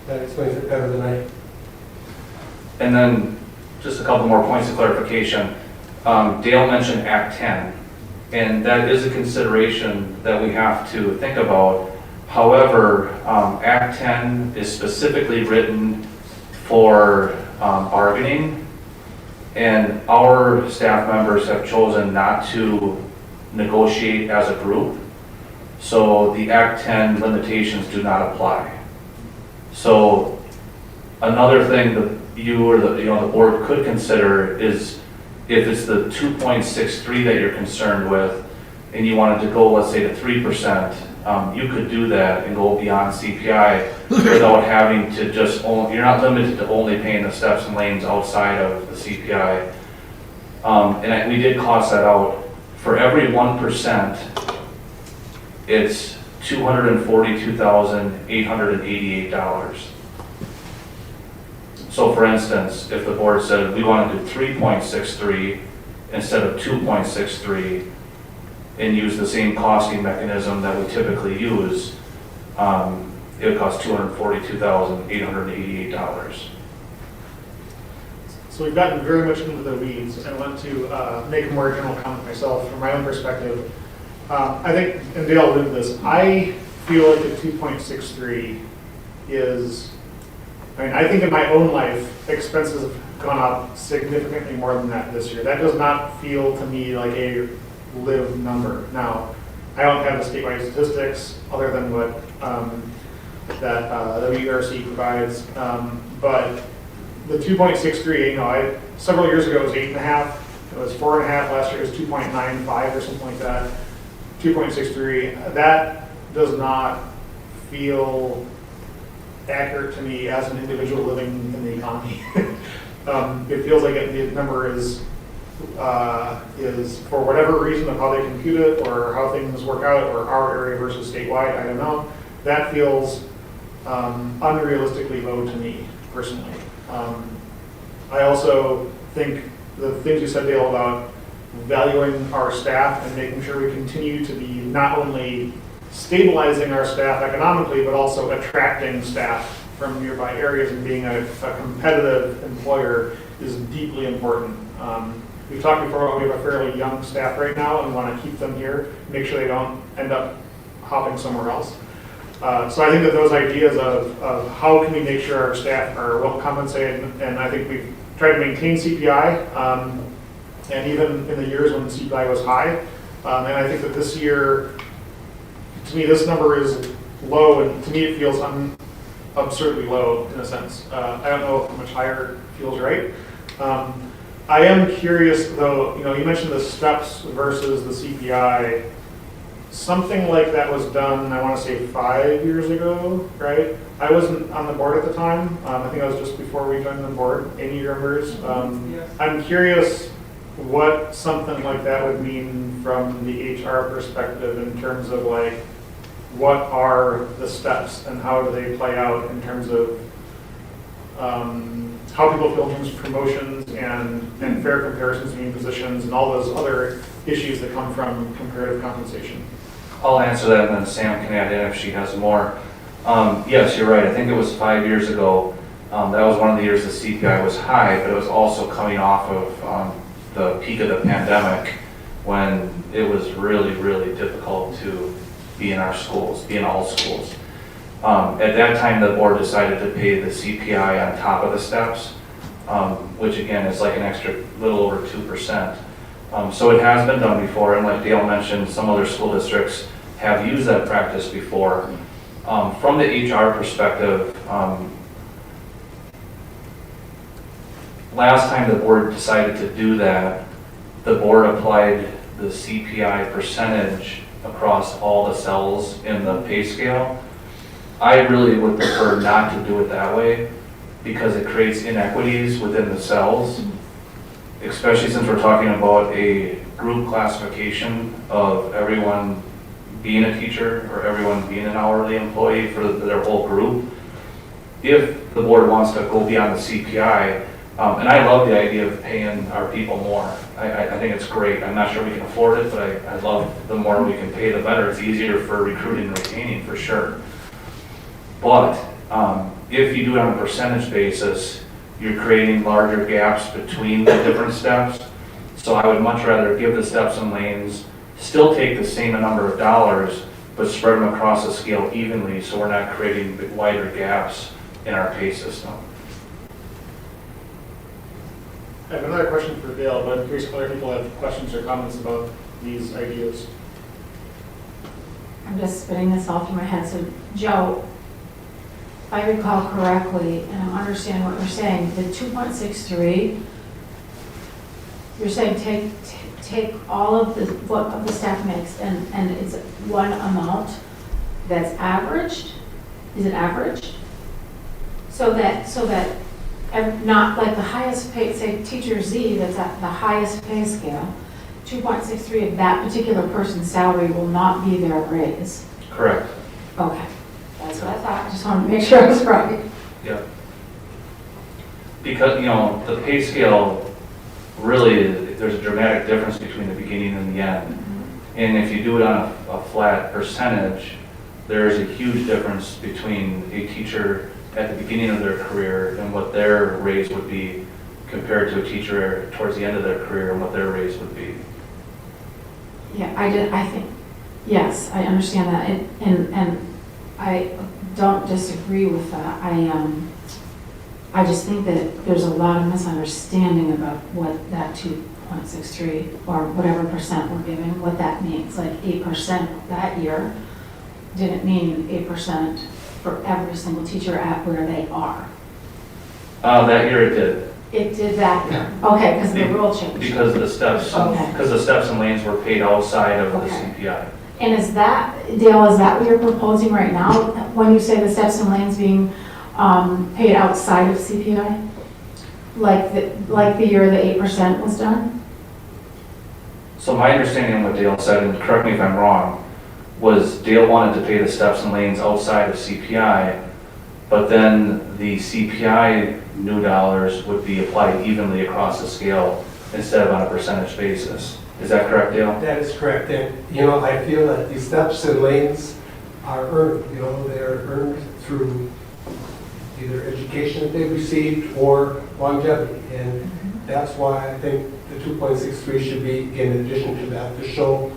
explains it better than I. And then just a couple more points of clarification. Dale mentioned Act 10, and that is a consideration that we have to think about. However, Act 10 is specifically written for bargaining, and our staff members have chosen not to negotiate as a group. So the Act 10 limitations do not apply. So another thing that you or the board could consider is if it's the 2.63 that you're concerned with, and you wanted to go, let's say, to 3%, you could do that and go beyond CPI without having to just you're not limited to only paying the steps and lanes outside of the CPI. We did cost that out. For every 1%, it's $242,888. So for instance, if the board said we want to do 3.63 instead of 2.63 and use the same costing mechanism that we typically use, it would cost $242,888. So we've gotten very much into the weeds. I want to make a more general comment myself from my own perspective. I think, and Dale alluded to this, I feel like the 2.63 is, I think in my own life, expenses have gone up significantly more than that this year. That does not feel to me like a live number. Now, I don't have the statewide statistics other than what that WRC provides, but the 2.63, several years ago it was 8.5, it was 4.5, last year it was 2.95 or something like that. 2.63, that does not feel accurate to me as an individual living in the economy. It feels like the number is for whatever reason of how they compute it or how things work out or our area versus statewide, I don't know. That feels unrealistically low to me personally. I also think the things you said, Dale, about valuing our staff and making sure we continue to be not only stabilizing our staff economically, but also attracting staff from nearby areas and being a competitive employer is deeply important. We've talked before about we have a fairly young staff right now and want to keep them here, make sure they don't end up hopping somewhere else. So I think that those ideas of how can we make sure our staff are well compensated, and I think we've tried to maintain CPI, and even in the years when CPI was high, and I think that this year, to me, this number is low, and to me it feels absurdly low in a sense. I don't know how much higher feels right. I am curious though, you mentioned the steps versus the CPI. Something like that was done, I want to say 5 years ago, right? I wasn't on the board at the time. I think I was just before we joined the board. Amy remembers. I'm curious what something like that would mean from the HR perspective in terms of what are the steps and how do they play out in terms of how people feel in terms of promotions and fair comparisons between positions and all those other issues that come from comparative compensation. I'll answer that and then Sam can add in if she has more. Yes, you're right. I think it was 5 years ago. That was one of the years the CPI was high, but it was also coming off of the peak of the pandemic when it was really, really difficult to be in our schools, be in all schools. At that time, the board decided to pay the CPI on top of the steps, which again is like an extra little over 2%. So it has been done before, and like Dale mentioned, some other school districts have used that practice before. From the HR perspective, last time the board decided to do that, the board applied the CPI percentage across all the cells in the pay scale. I really would prefer not to do it that way because it creates inequities within the cells, especially since we're talking about a group classification of everyone being a teacher or everyone being an hourly employee for their whole group. If the board wants to go beyond the CPI, and I love the idea of paying our people more. I think it's great. I'm not sure we can afford it, but I love the more we can pay, the better. It's easier for recruiting and retaining for sure. But if you do it on a percentage basis, you're creating larger gaps between the different steps. So I would much rather give the steps and lanes, still take the same number of dollars, but spread them across the scale evenly so we're not creating wider gaps in our pay system. I have another question for Dale, but in case other people have questions or comments about these ideas. I'm just spitting this all through my head. So, Joe, if I recall correctly, and I'm understanding what you're saying, the 2.63, you're saying take all of what the staff makes, and it's one amount that's averaged? Is it averaged? So that not like the highest pay, say teacher Z that's at the highest pay scale, 2.63 of that particular person's salary will not be their raise. Correct. Okay, that's what I thought. I just wanted to make sure I was right. Yeah. Because, the pay scale, really, there's a dramatic difference between the beginning and the end. And if you do it on a flat percentage, there is a huge difference between a teacher at the beginning of their career and what their raise would be compared to a teacher towards the end of their career and what their raise would be. Yeah, I think, yes, I understand that, and I don't disagree with that. I just think that there's a lot of misunderstanding about what that 2.63 or whatever percent we're giving, what that means. Like 8% that year didn't mean 8% for every single teacher at where they are. That year it did. It did that year. Okay, because the rule changed. Because the steps, Okay. because the steps and lanes were paid outside of the Okay. CPI. And is that, Dale, is that what you're proposing right now, when you say the steps and lanes being paid outside of CPI? Like the year the 8% was done? So my understanding of what Dale said, and correct me if I'm wrong, was Dale wanted to pay the steps and lanes outside of CPI, but then the CPI new dollars would be applied evenly across the scale instead of on a percentage basis. Is that correct, Dale? That is correct. And, I feel that these steps and lanes are earned, they're earned through either education that they've received or longevity. And that's why I think the 2.63 should be in addition to that to show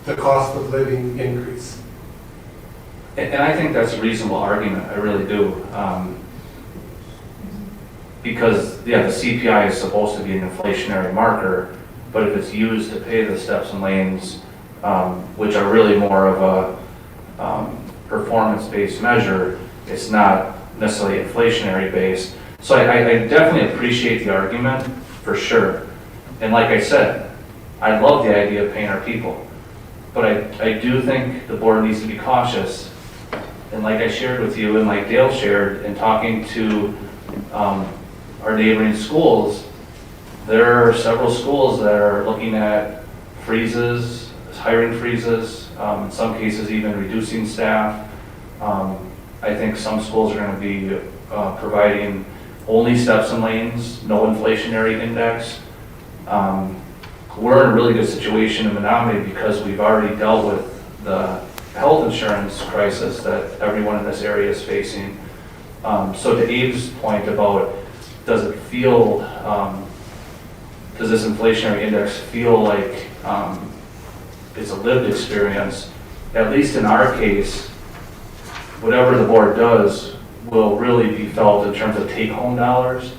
the cost of living increase. And I think that's a reasonable argument, I really do. Because, the CPI is supposed to be an inflationary marker, but if it's used to pay the steps and lanes, which are really more of a performance-based measure, it's not necessarily inflationary based. So I definitely appreciate the argument, for sure. And like I said, I love the idea of paying our people. But I do think the board needs to be cautious. And like I shared with you, and like Dale shared, in talking to our neighboring schools, there are several schools that are looking at freezes, hiring freezes, in some cases even reducing staff. I think some schools are going to be providing only steps and lanes, no inflationary index. We're in a really good situation in Menominee because we've already dealt with the health insurance crisis that everyone in this area is facing. So to Abe's point about, does it feel, does this inflationary index feel like it's a lived experience? At least in our case, whatever the board does will really be felt in terms of take-home dollars.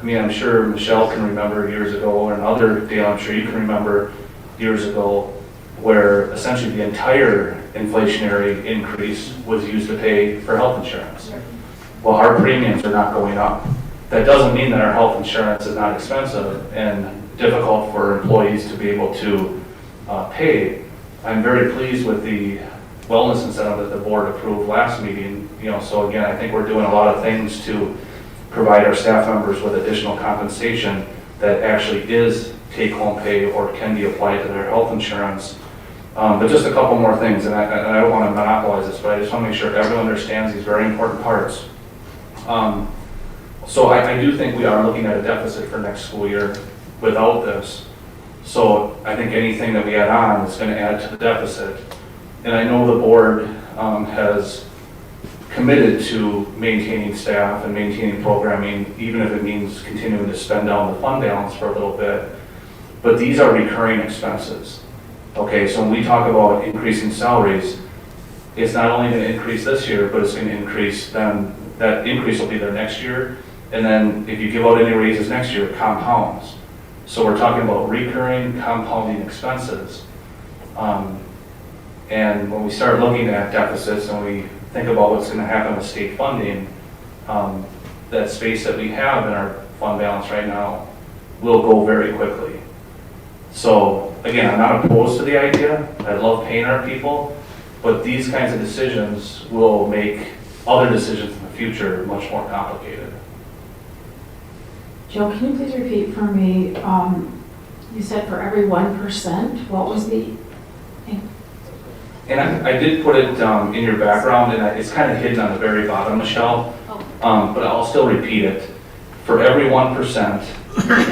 I mean, I'm sure Michelle can remember years ago, and other, Dale, I'm sure you can remember years ago, where essentially the entire inflationary increase was used to pay for health insurance. Well, our premiums are not going up. That doesn't mean that our health insurance is not expensive and difficult for employees to be able to pay. I'm very pleased with the wellness incentive that the board approved last meeting. So again, I think we're doing a lot of things to provide our staff members with additional compensation that actually is take-home pay or can be applied to their health insurance. But just a couple more things, and I don't want to monopolize this, but I just want to make sure everyone understands these very important parts. So I do think we are looking at a deficit for next school year without this. So I think anything that we add on is going to add to the deficit. And I know the board has committed to maintaining staff and maintaining programming, even if it means continuing to spend down the fund balance for a little bit. But these are recurring expenses. Okay, so when we talk about increasing salaries, it's not only going to increase this year, but it's going to increase then, that increase will be there next year. And then if you give out any raises next year, it compounds. So we're talking about recurring compounding expenses. And when we start looking at deficits and we think about what's going to happen with state funding, that space that we have in our fund balance right now will go very quickly. So again, I'm not opposed to the idea. I love paying our people, but these kinds of decisions will make other decisions in the future much more complicated. Joe, can you please repeat for me, you said for every 1%, what was the? And I did put it in your background, and it's kind of hidden on the very bottom, Michelle, but I'll still repeat it. For every 1%,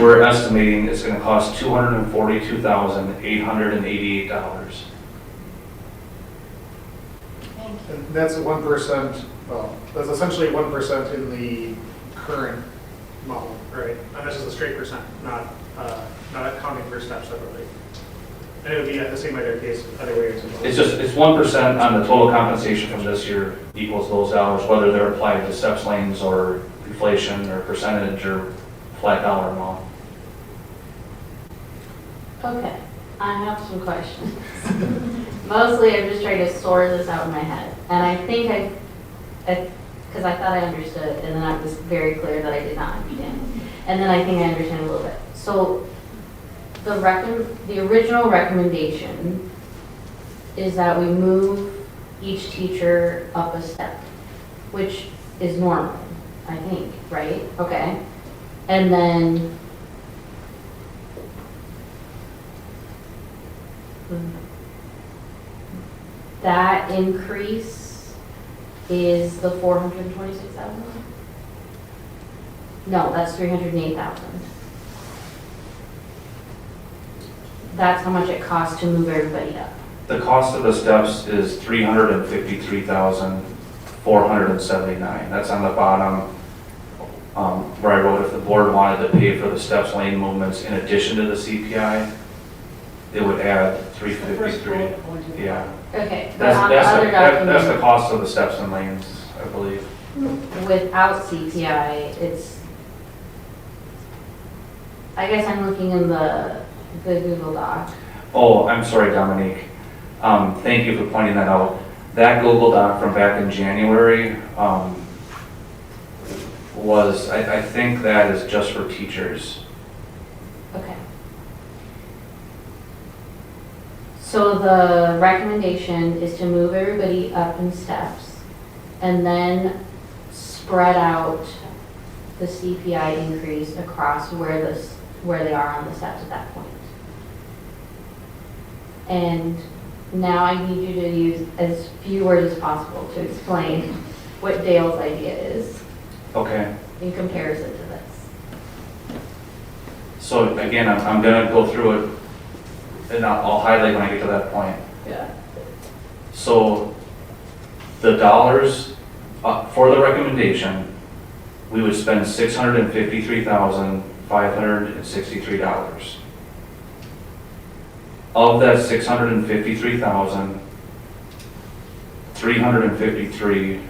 we're estimating it's going to cost $242,888. And that's 1%, well, that's essentially 1% in the current model, right? And this is a straight percent, not accounting for steps separately. And it would be the same other case, other way as well. It's 1% on the total compensation from this year equals those dollars, whether they're applied to steps, lanes, or inflation, or percentage, or flat dollar amount. Okay, I have some questions. Mostly I'm just trying to sort this out in my head. And I think because I thought I understood, and then I was very clear that I did not understand. And then I think I understand a little bit. So the original recommendation is that we move each teacher up a step, which is normal, I think, right? Okay. And then that increase is the 426,000? No, that's 308,000. That's how much it costs to move everybody up. The cost of the steps is $353,479. That's on the bottom, where I wrote if the board wanted to pay for the steps lane movements in addition to the CPI, it would add $353. Yeah. Okay, but on the other That's the document, cost of the steps and lanes, I believe. without CPI, I guess I'm looking in the Google Doc. Oh, I'm sorry, Dominique. Thank you for pointing that out. That Google Doc from back in January was, I think that is just for teachers. Okay. So the recommendation is to move everybody up in steps and then spread out the CPI increase across where they are on the steps at that point. And now I need you to use as few words as possible to explain what Dale's idea is Okay. in comparison to this. So again, I'm going to go through it, and I'll highlight when I get to that point. Yeah. So the dollars for the recommendation, we would spend $653,563. Of that $653,000, $353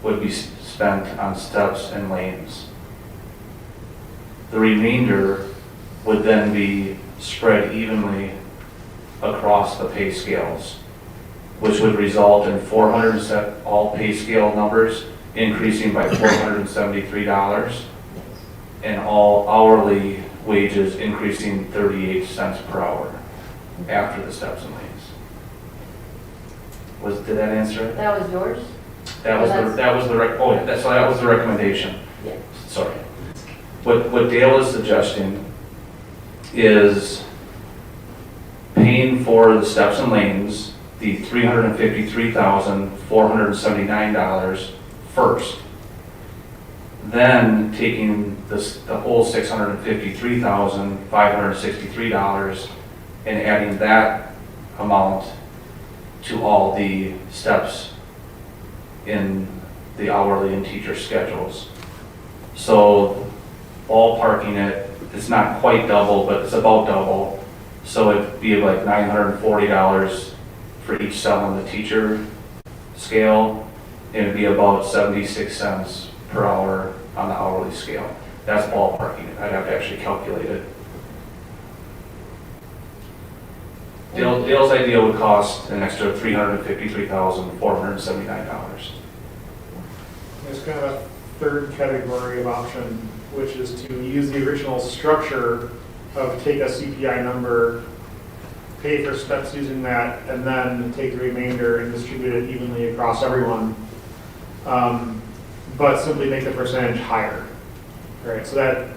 would be spent on steps and lanes. The remainder would then be spread evenly across the pay scales, which would result in all pay scale numbers increasing by $473 and all hourly wages increasing 38 cents per hour after the steps and lanes. Did that answer it? That was yours? That was the recommendation. Yeah. Sorry. What Dale is suggesting is paying paying for the steps and lanes, the $353,479 first. Then taking the whole $653,563 and adding that amount to all the steps in the hourly and teacher schedules. So ballparking it, it's not quite double, but it's about double. So it'd be like $940 for each cell on the teacher scale, and it'd be about 76 cents per hour on the hourly scale. That's ballparking it. I'd have to actually calculate it. Dale's idea would cost an extra $353,479. There's kind of a third category of option, which is to use the original structure of take a CPI number, pay for steps using that, and then take the remainder and distribute it evenly across everyone. But simply make the percentage higher. Right, so that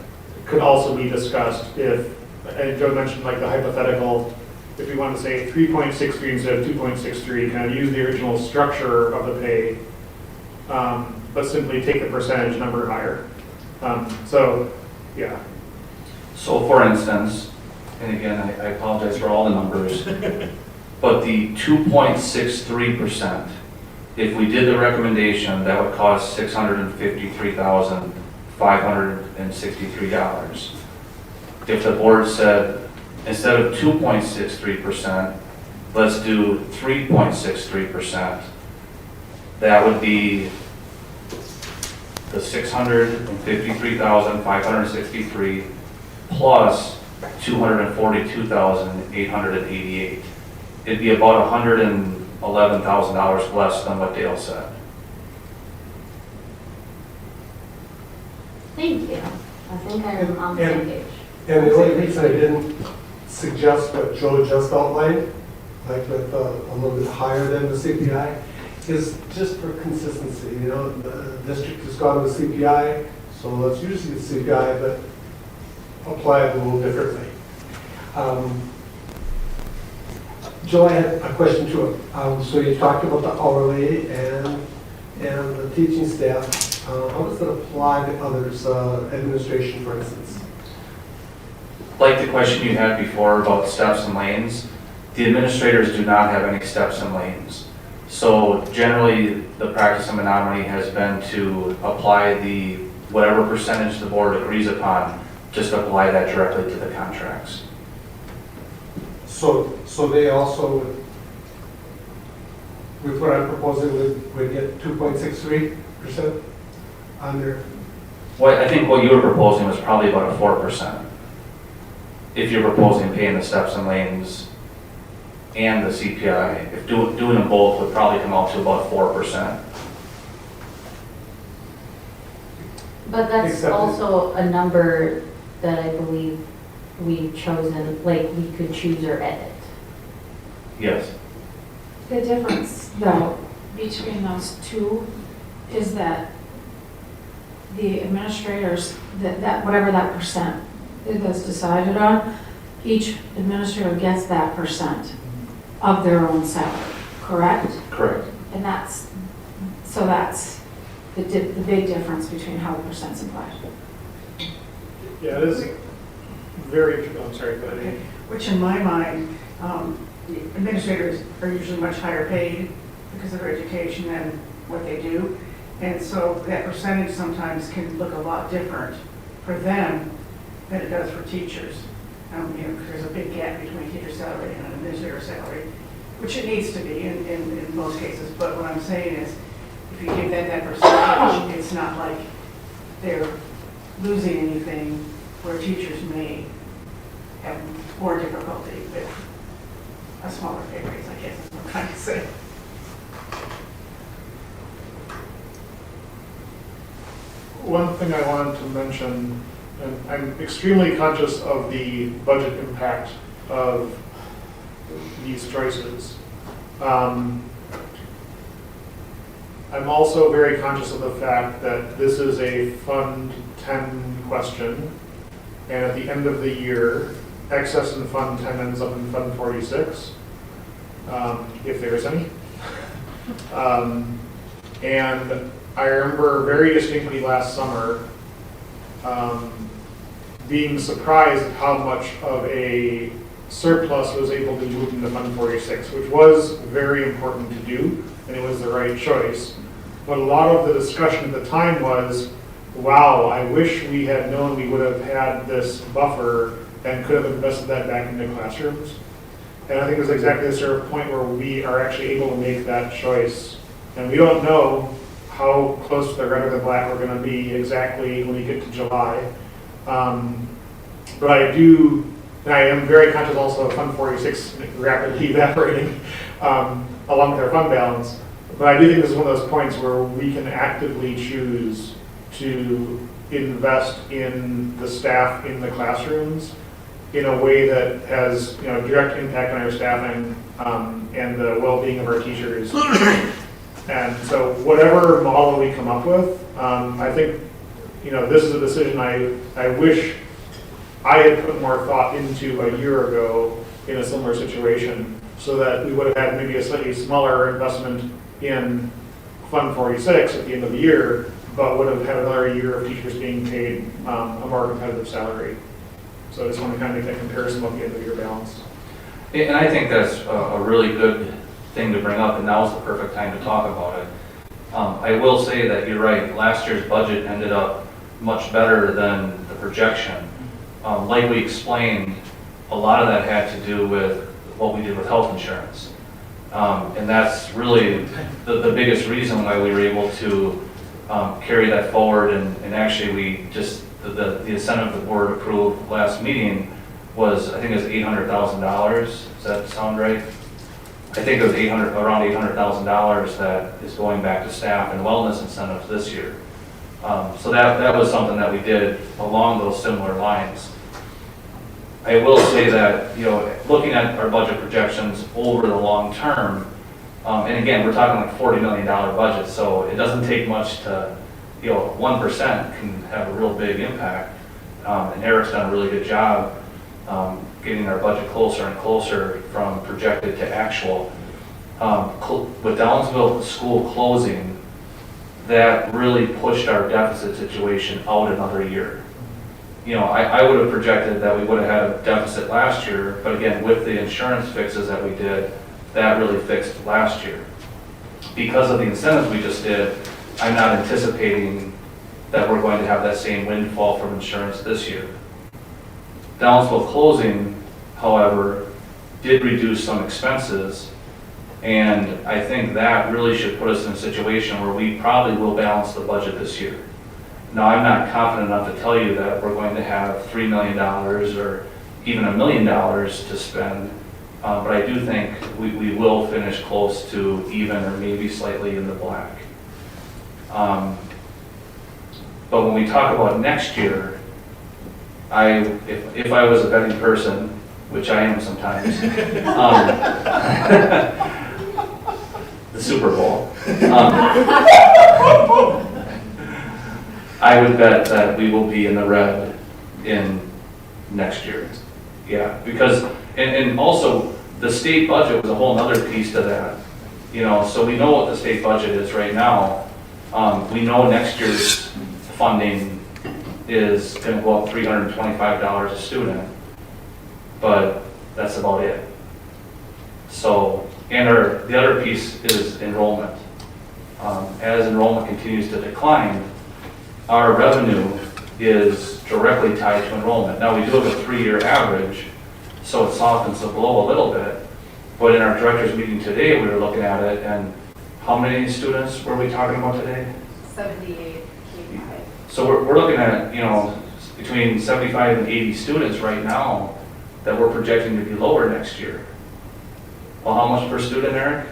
could also be discussed if, and Joe mentioned like the hypothetical, if we want to say 3.63 instead of 2.63, kind of use the original structure of the pay, but simply take the percentage number higher. So, yeah. So for instance, and again, I apologize for all the numbers, but the 2.63%, if we did the recommendation, that would cost $653,563. If the board said, instead of 2.63%, let's do 3.63%, that would be the $653,563 plus $242,888. It'd be about $111,000 less than what Dale said. Thank you. I think I'm on the same page. And the only reason I didn't suggest what Joe just outlined, like with a little bit higher than the CPI, is just for consistency. You know, the district has gone with CPI, so let's use the CPI, but apply it a little differently. Joe, I had a question too. So you talked about the hourly and the teaching staff. How does that apply to others, administration, for instance? Like the question you had before about steps and lanes, the administrators do not have any steps and lanes. So generally, the practice of Menominee has been to apply the whatever percentage the board agrees upon, just apply that directly to the contracts. So they also, with what I'm proposing, would get 2.63% on their. Well, I think what you were proposing was probably about a 4%. If you're proposing paying the steps and lanes and the CPI, if doing them both would probably come out to about 4%. But that's Except also a number that I believe we've chosen, like we could choose or edit. Yes. The difference, though, between those two is that the administrators, that whatever that percent that's decided on, each administrator gets that percent of their own salary, correct? Correct. And that's the big difference between how the percent's applied. Yeah, it is very, I'm sorry, go ahead. Which in my mind, the administrators are usually much higher paid because of their education and what they do. And so that percentage sometimes can look a lot different for them than it does for teachers. You know, 'cause there's a big gap between teacher salary and an administrator salary, which it needs to be in most cases. But what I'm saying is, if you give that percentage, it's not like they're losing anything where teachers may have more difficulty with a smaller pay raise, I guess is what I'm trying to say. One thing I wanted to mention, and I'm extremely conscious of the budget impact of these choices. I'm also very conscious of the fact that this is a Fund 10 question, and at the end of the year, excess in Fund 10 ends up in Fund 46, if there is any. And I remember very distinctly last summer being surprised at how much of a surplus was able to move into Fund 46, which was very important to do, and it was the right choice. But a lot of the discussion at the time was, wow, I wish we had known we would have had this buffer and could have invested that back into classrooms. And I think it's exactly the sort of point where we are actually able to make that choice. And we don't know how close to the red or the black we're going to be exactly when we get to July. But I do, and I am very conscious also of Fund 46 rapidly evaporating along with our fund balance. But I do think this is one of those points where we can actively choose to invest in the staff in the classrooms in a way that has, direct impact on our staffing and the well-being of our teachers. And so whatever model we come up with, I think, this is a decision I wish I had put more thought into a year ago in a similar situation, so that we would have had maybe a slightly smaller investment in Fund 46 at the end of the year, but would have had another year of teachers being paid a more competitive salary. So I just want to kind of make that comparison about the end of year balance. And I think that's a really good thing to bring up, and now's the perfect time to talk about it. I will say that you're right, last year's budget ended up much better than the projection. Like we explained, a lot of that had to do with what we did with health insurance. And that's really the biggest reason why we were able to carry that forward, and actually we just, the incentive the board approved last meeting was, I think it was $800,000. Does that sound right? I think it was around $800,000 that is going back to staff and wellness incentives this year. So that was something that we did along those similar lines. I will say that, looking at our budget projections over the long term, and again, we're talking like $40 million budget, so it doesn't take much to, 1% can have a real big impact. And Eric's done a really good job getting our budget closer and closer from projected to actual. With Downsville school closing, that really pushed our deficit situation out another year. I would have projected that we would have had a deficit last year, but again, with the insurance fixes that we did, that really fixed last year. Because of the incentives we just did, I'm not anticipating that we're going to have that same windfall from insurance this year. Downsville closing, however, did reduce some expenses, and I think that really should put us in a situation where we probably will balance the budget this year. Now, I'm not confident enough to tell you that we're going to have $3 million or even $1 million to spend, but I do think we will finish close to even or maybe slightly in the black. But when we talk about next year, if I was a betting person, which I am sometimes, the Super Bowl, I would bet that we will be in the red in next year. Yeah, because, and also the state budget was a whole other piece to that. So we know what the state budget is right now. We know next year's funding is going to go up $325 a student, but that's about it. So, and the other piece is enrollment. As enrollment continues to decline, our revenue is directly tied to enrollment. Now, we do have a 3-year average, so it softens the blow a little bit. But in our director's meeting today, we were looking at it, and how many students were we talking about today? 78 K-5. So we're looking at, between 75 and 80 students right now that we're projecting to be lower next year. Well, how much per student, Eric?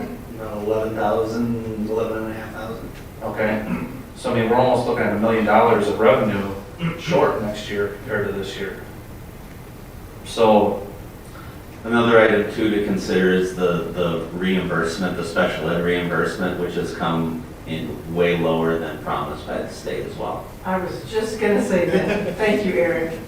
About 11,000, 11,500. Okay. So, we're almost looking at $1 million of revenue short next year compared to this year. So, Another item too to consider is the reimbursement, the special ed reimbursement, which has come in way lower than promised by the state as well. I was just going to say that. Thank you, Eric.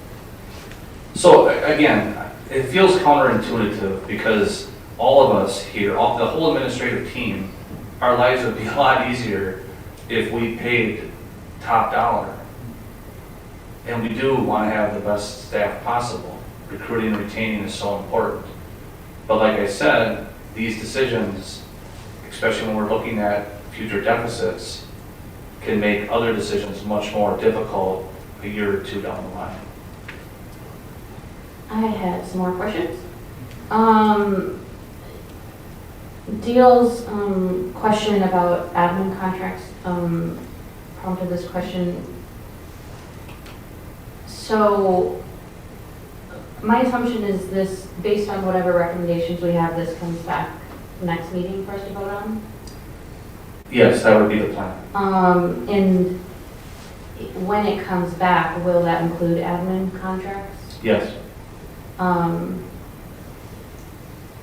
So again, it feels counterintuitive because all of us here, the whole administrative team, our lives would be a lot easier if we paid top dollar. And we do want to have the best staff possible. Recruiting and retaining is so important. But like I said, these decisions, especially when we're looking at future deficits, can make other decisions much more difficult a year or two down the line. I have some more questions. Deal's question about admin contracts prompted this question. So my assumption is this, based on whatever recommendations we have, this comes back next meeting for us to vote on? Yes, that would be the plan. And when it comes back, will that include admin contracts? Yes.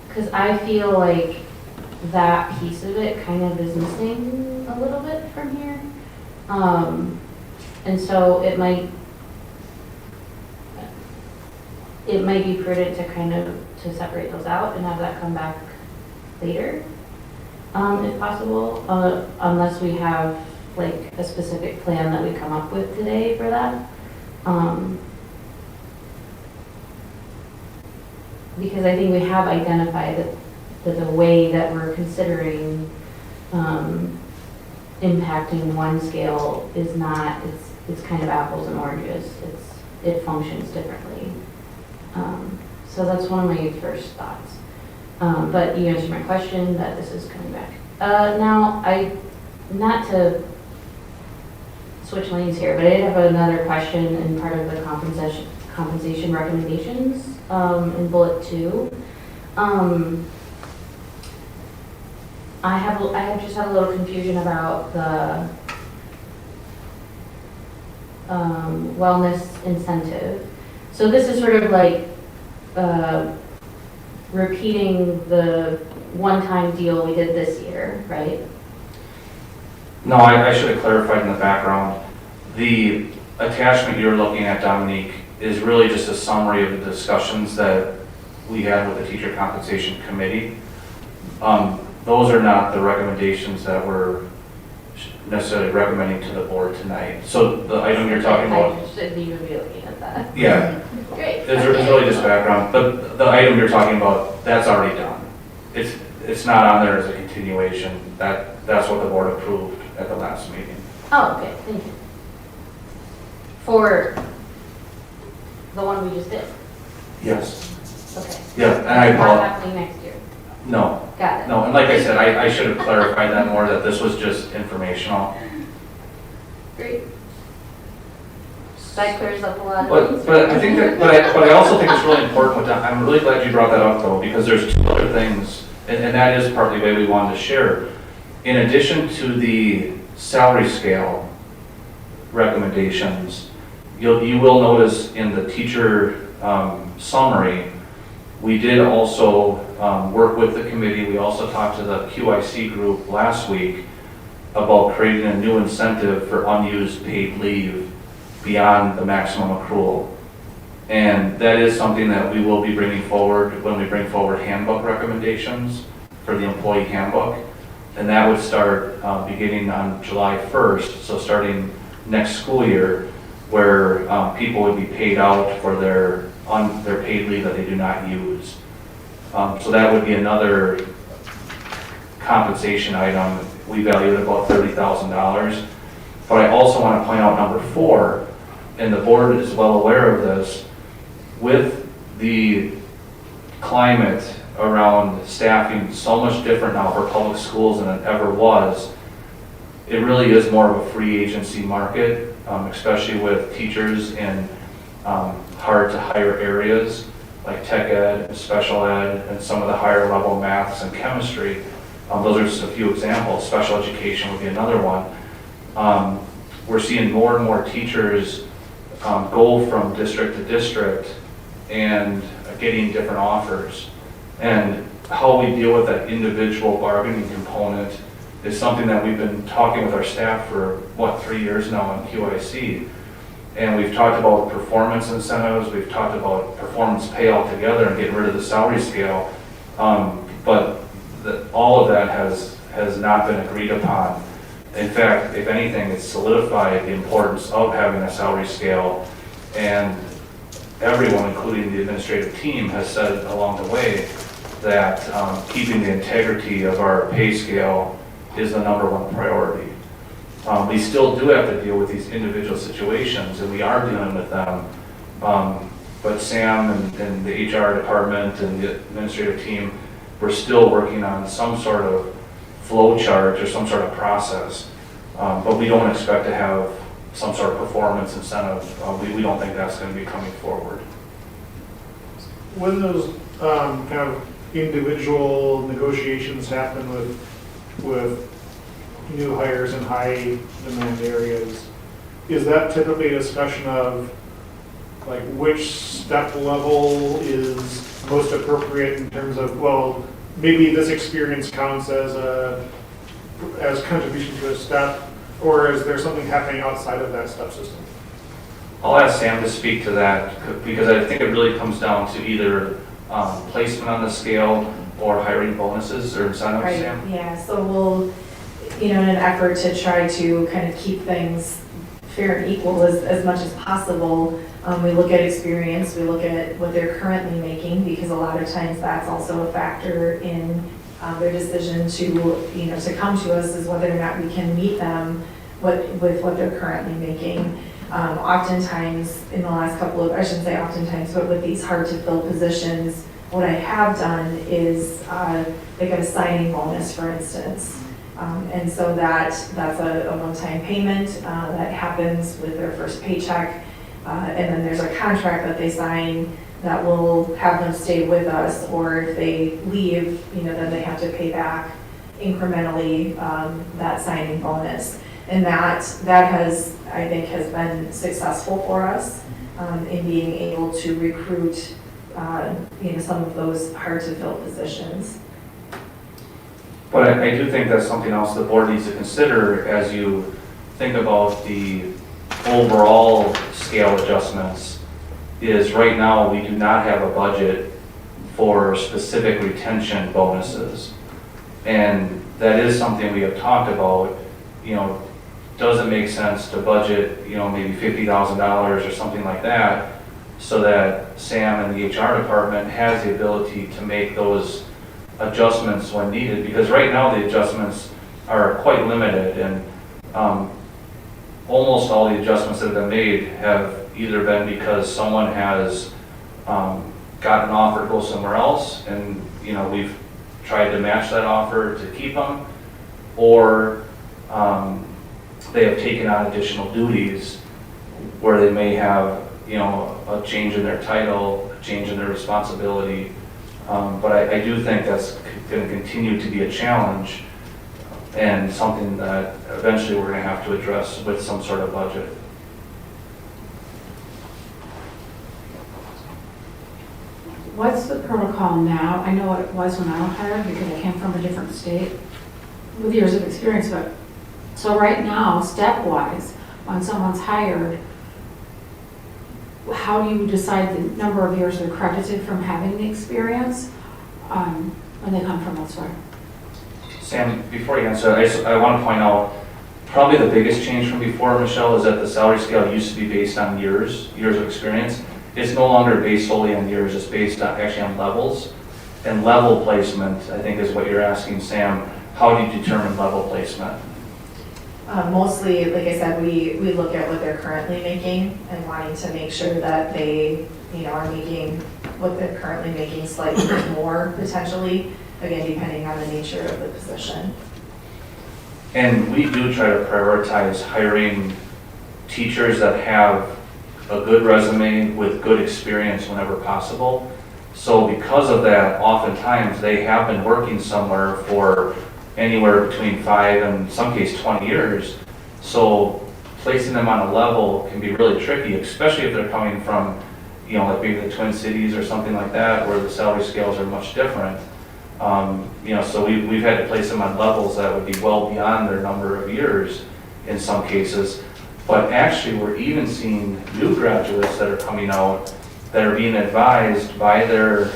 Because I feel like that piece of it kind of is missing a little bit from here. And so it might be prudent to kind of, to separate those out and have that come back later, if possible, unless we have like a specific plan that we come up with today for that. Because I think we have identified that the way that we're considering impacting one scale is not, it's kind of apples and oranges. It functions differently. So that's one of my first thoughts. But you answered my question that this is coming back. Now, not to switch lanes here, but I did have another question in part of the compensation recommendations in bullet 2. I have just had a little confusion about the wellness incentive. So this is sort of like repeating the one-time deal we did this year, right? No, I should have clarified in the background. The attachment you're looking at, Dominique, is really just a summary of the discussions that we had with the Teacher Compensation Committee. Those are not the recommendations that we're necessarily recommending to the board tonight. So the item you're talking about. I shouldn't even be looking at that. Yeah. Great. It's really just background, but the item you're talking about, that's already done. It's not on there as a continuation. That's what the board approved at the last meeting. Oh, okay, thank you. For the one we just did? Yes. Okay. Yeah, and I Not apologize. happening next year? No, Got it. no, and like I said, I should have clarified that more, that this was just informational. Great. That clears up a lot of things. But I think that, but I also think it's really important with that. I'm really glad you brought that up though, because there's two other things, and that is partly why we wanted to share. In addition to the salary scale recommendations, you will notice in the teacher summary, we did also work with the committee. We also talked to the QIC group last week about creating a new incentive for unused paid leave beyond the maximum accrual. And that is something that we will be bringing forward when we bring forward handbook recommendations for the employee handbook. And that would start beginning on July 1st, so starting next school year, where people would be paid out for their paid leave that they do not use. So that would be another compensation item. We value it about $30,000. But I also want to point out number 4, and the board is well aware of this, with the climate around staffing so much different now for public schools than it ever was, it really is more of a free agency market, especially with teachers in hard to hire areas like tech ed, special ed, and some of the higher level maths and chemistry. Those are just a few examples. Special education would be another one. We're seeing more and more teachers go from district to district and getting different offers. And how we deal with that individual bargaining component is something that we've been talking with our staff for, 3 years now in QIC. And we've talked about performance incentives, we've talked about performance pay altogether and getting rid of the salary scale. But all of that has not been agreed upon. In fact, if anything, it's solidified the importance of having a salary scale. And everyone, including the administrative team, has said along the way that keeping the integrity of our pay scale is the #1 priority. We still do have to deal with these individual situations, and we are dealing with them. But Sam and the HR department and the administrative team, we're still working on some sort of flow chart or some sort of process. But we don't expect to have some sort of performance incentive. We don't think that's going to be coming forward. When those kind of individual negotiations happen with new hires in high demand areas, is that typically a discussion of like which step level is most appropriate in terms of, well, maybe this experience counts as contribution to a step, or is there something happening outside of that step system? I'll ask Sam to speak to that because I think it really comes down to either placement on the scale or hiring bonuses or incentives, Right, Sam? Yeah, so we'll, in an effort to try to kind of keep things fair and equal as much as possible, we look at experience, we look at what they're currently making, because a lot of times that's also a factor in their decision to come to us, is whether or not we can meet them with what they're currently making. Oftentimes, in the last couple of, I shouldn't say oftentimes, but with these hard to fill positions, what I have done is they get a signing bonus, for instance. And so that's a one-time payment that happens with their first paycheck. And then there's a contract that they sign that will have them stay with us, or if they leave, then they have to pay back incrementally that signing bonus. And that has, I think, has been successful for us in being able to recruit, some of those hard to fill positions. But I do think that's something else the board needs to consider as you think about the overall scale adjustments, is right now we do not have a budget for specific retention bonuses. And that is something we have talked about, does it make sense to budget, maybe $50,000 or something like that, so that Sam and the HR department has the ability to make those adjustments when needed, because right now the adjustments are quite limited, and almost all the adjustments that have been made have either been because someone has gotten an offer to go somewhere else, and we've tried to match that offer to keep them, or they have taken on additional duties where they may have a change in their title, a change in their responsibility. But I do think that's going to continue to be a challenge and something that eventually we're going to have to address with some sort of budget. What's the protocol now? I know what it was when I was hired because I came from a different state with years of experience, but so right now, step-wise, when someone's hired, how do you decide the number of years they're credited from having the experience when they come from elsewhere? Sam, before you answer, I want to point out, probably the biggest change from before, Michelle, is that the salary scale used to be based on years of experience. It's no longer based solely on years, it's based on, actually on levels. And level placement, I think, is what you're asking, Sam. How do you determine level placement? Mostly, like I said, we look at what they're currently making and wanting to make sure that they, are making what they're currently making slightly more potentially, again, depending on the nature of the position. And we do try to prioritize hiring teachers that have a good resume with good experience whenever possible. So because of that, oftentimes they have been working somewhere for anywhere between 5 and in some case 20 years. So placing them on a level can be really tricky, especially if they're coming from, like maybe the Twin Cities or something like that, where the salary scales are much different. So we've had to place them on levels that would be well beyond their number of years in some cases. But actually, we're even seeing new graduates that are coming out that are being advised by their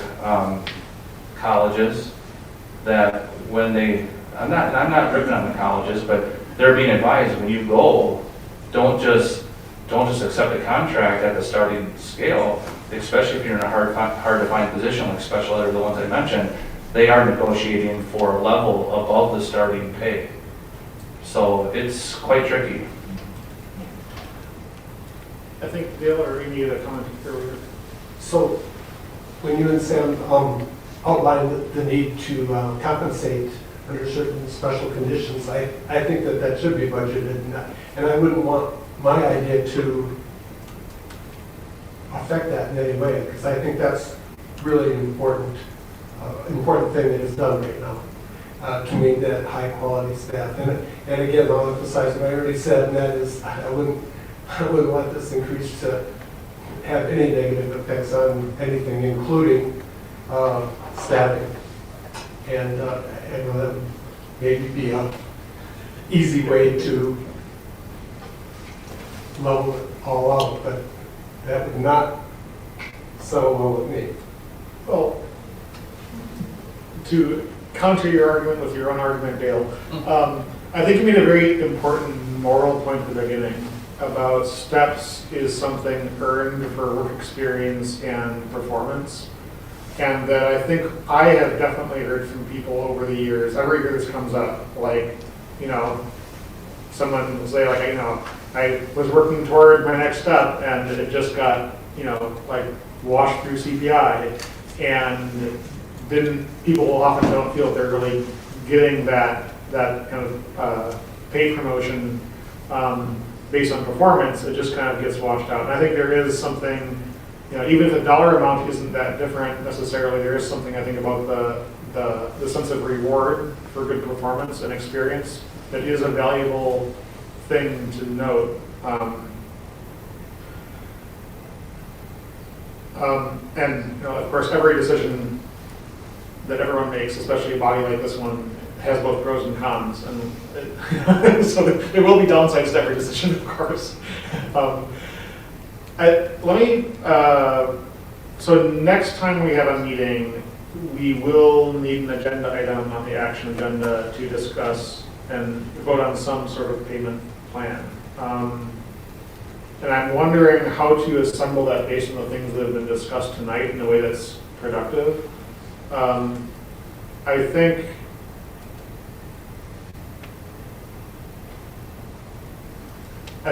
colleges that when they, I'm not ripping on the colleges, but they're being advised when you go, don't just accept a contract at the starting scale, especially if you're in a hard to find position like special ed or the ones I mentioned. They are negotiating for a level above the starting pay. So it's quite tricky. I think Dale or Amy had a comment earlier. So when you and Sam outlined the need to compensate under certain special conditions, I think that should be budgeted, and I wouldn't want my idea to affect that in any way, because I think that's really an important thing that is done right now to meet that high quality staff. And again, I'll emphasize what I already said, and that is I wouldn't want this increase to have any negative effects on anything, including staffing. And that would maybe be an easy way to level it all out, but that would not settle well with me. Well, to counter your argument with your own argument, Dale, I think you made a very important moral point at the beginning about steps is something earned for work experience and performance. And that I think I have definitely heard from people over the years, every year this comes up, like, someone will say, like, I was working toward my next step and it just got, like washed through CPI. And then people often don't feel they're really getting that kind of pay promotion based on performance. It just kind of gets washed out. And I think there is something, even if the dollar amount isn't that different necessarily, there is something I think about the sense of reward for good performance and experience that is a valuable thing to note. And of course, every decision that everyone makes, especially a body like this one, has both pros and cons, and so there will be downsides to every decision, of course. So next time we have a meeting, we will need an agenda item on the action agenda to discuss and vote on some sort of payment plan. And I'm wondering how to assemble that based on the things that have been discussed tonight in a way that's productive. I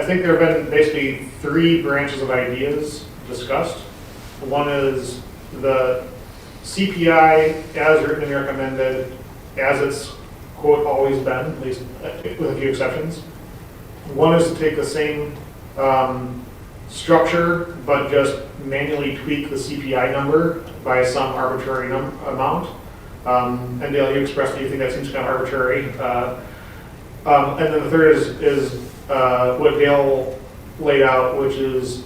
think there have been basically three branches of ideas discussed. One is the CPI as written and recommended, as it's, quote, always been, at least with a few exceptions. One is to take the same structure, but just manually tweak the CPI number by some arbitrary amount. And Dale, you expressed that you think that seems kind of arbitrary. And then the third is what Dale laid out, which is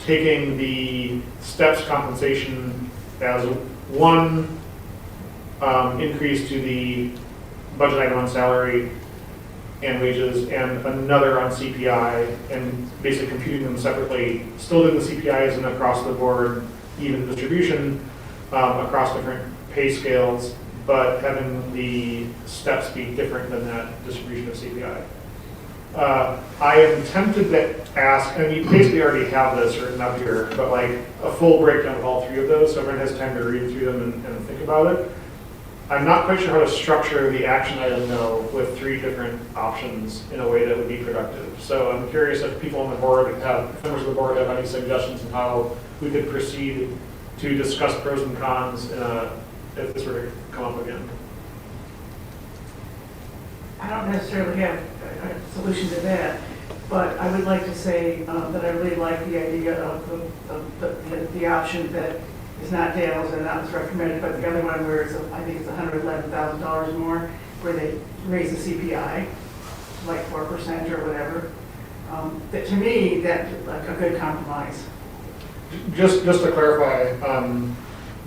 taking the steps compensation as one increase to the budget item on salary and wages, and another on CPI, and basically computing them separately, still doing the CPI as an across the board even distribution across different pay scales, but having the steps be different than that distribution of CPI. I am tempted to ask, and you basically already have this written up here, but like a full breakdown of all three of those, so everyone has time to read through them and think about it. I'm not quite sure how to structure the action item though with three different options in a way that would be productive. So I'm curious if people on the board if members of the board have any suggestions on how we could proceed to discuss pros and cons if this were to come up again. I don't necessarily have a solution to that, but I would like to say that I really like the idea of the option that is not Dale's and that was recommended, but the other one where it's, I think it's $111,000 more, where they raise the CPI, like 4% or whatever. That to me, that's like a good compromise. Just to clarify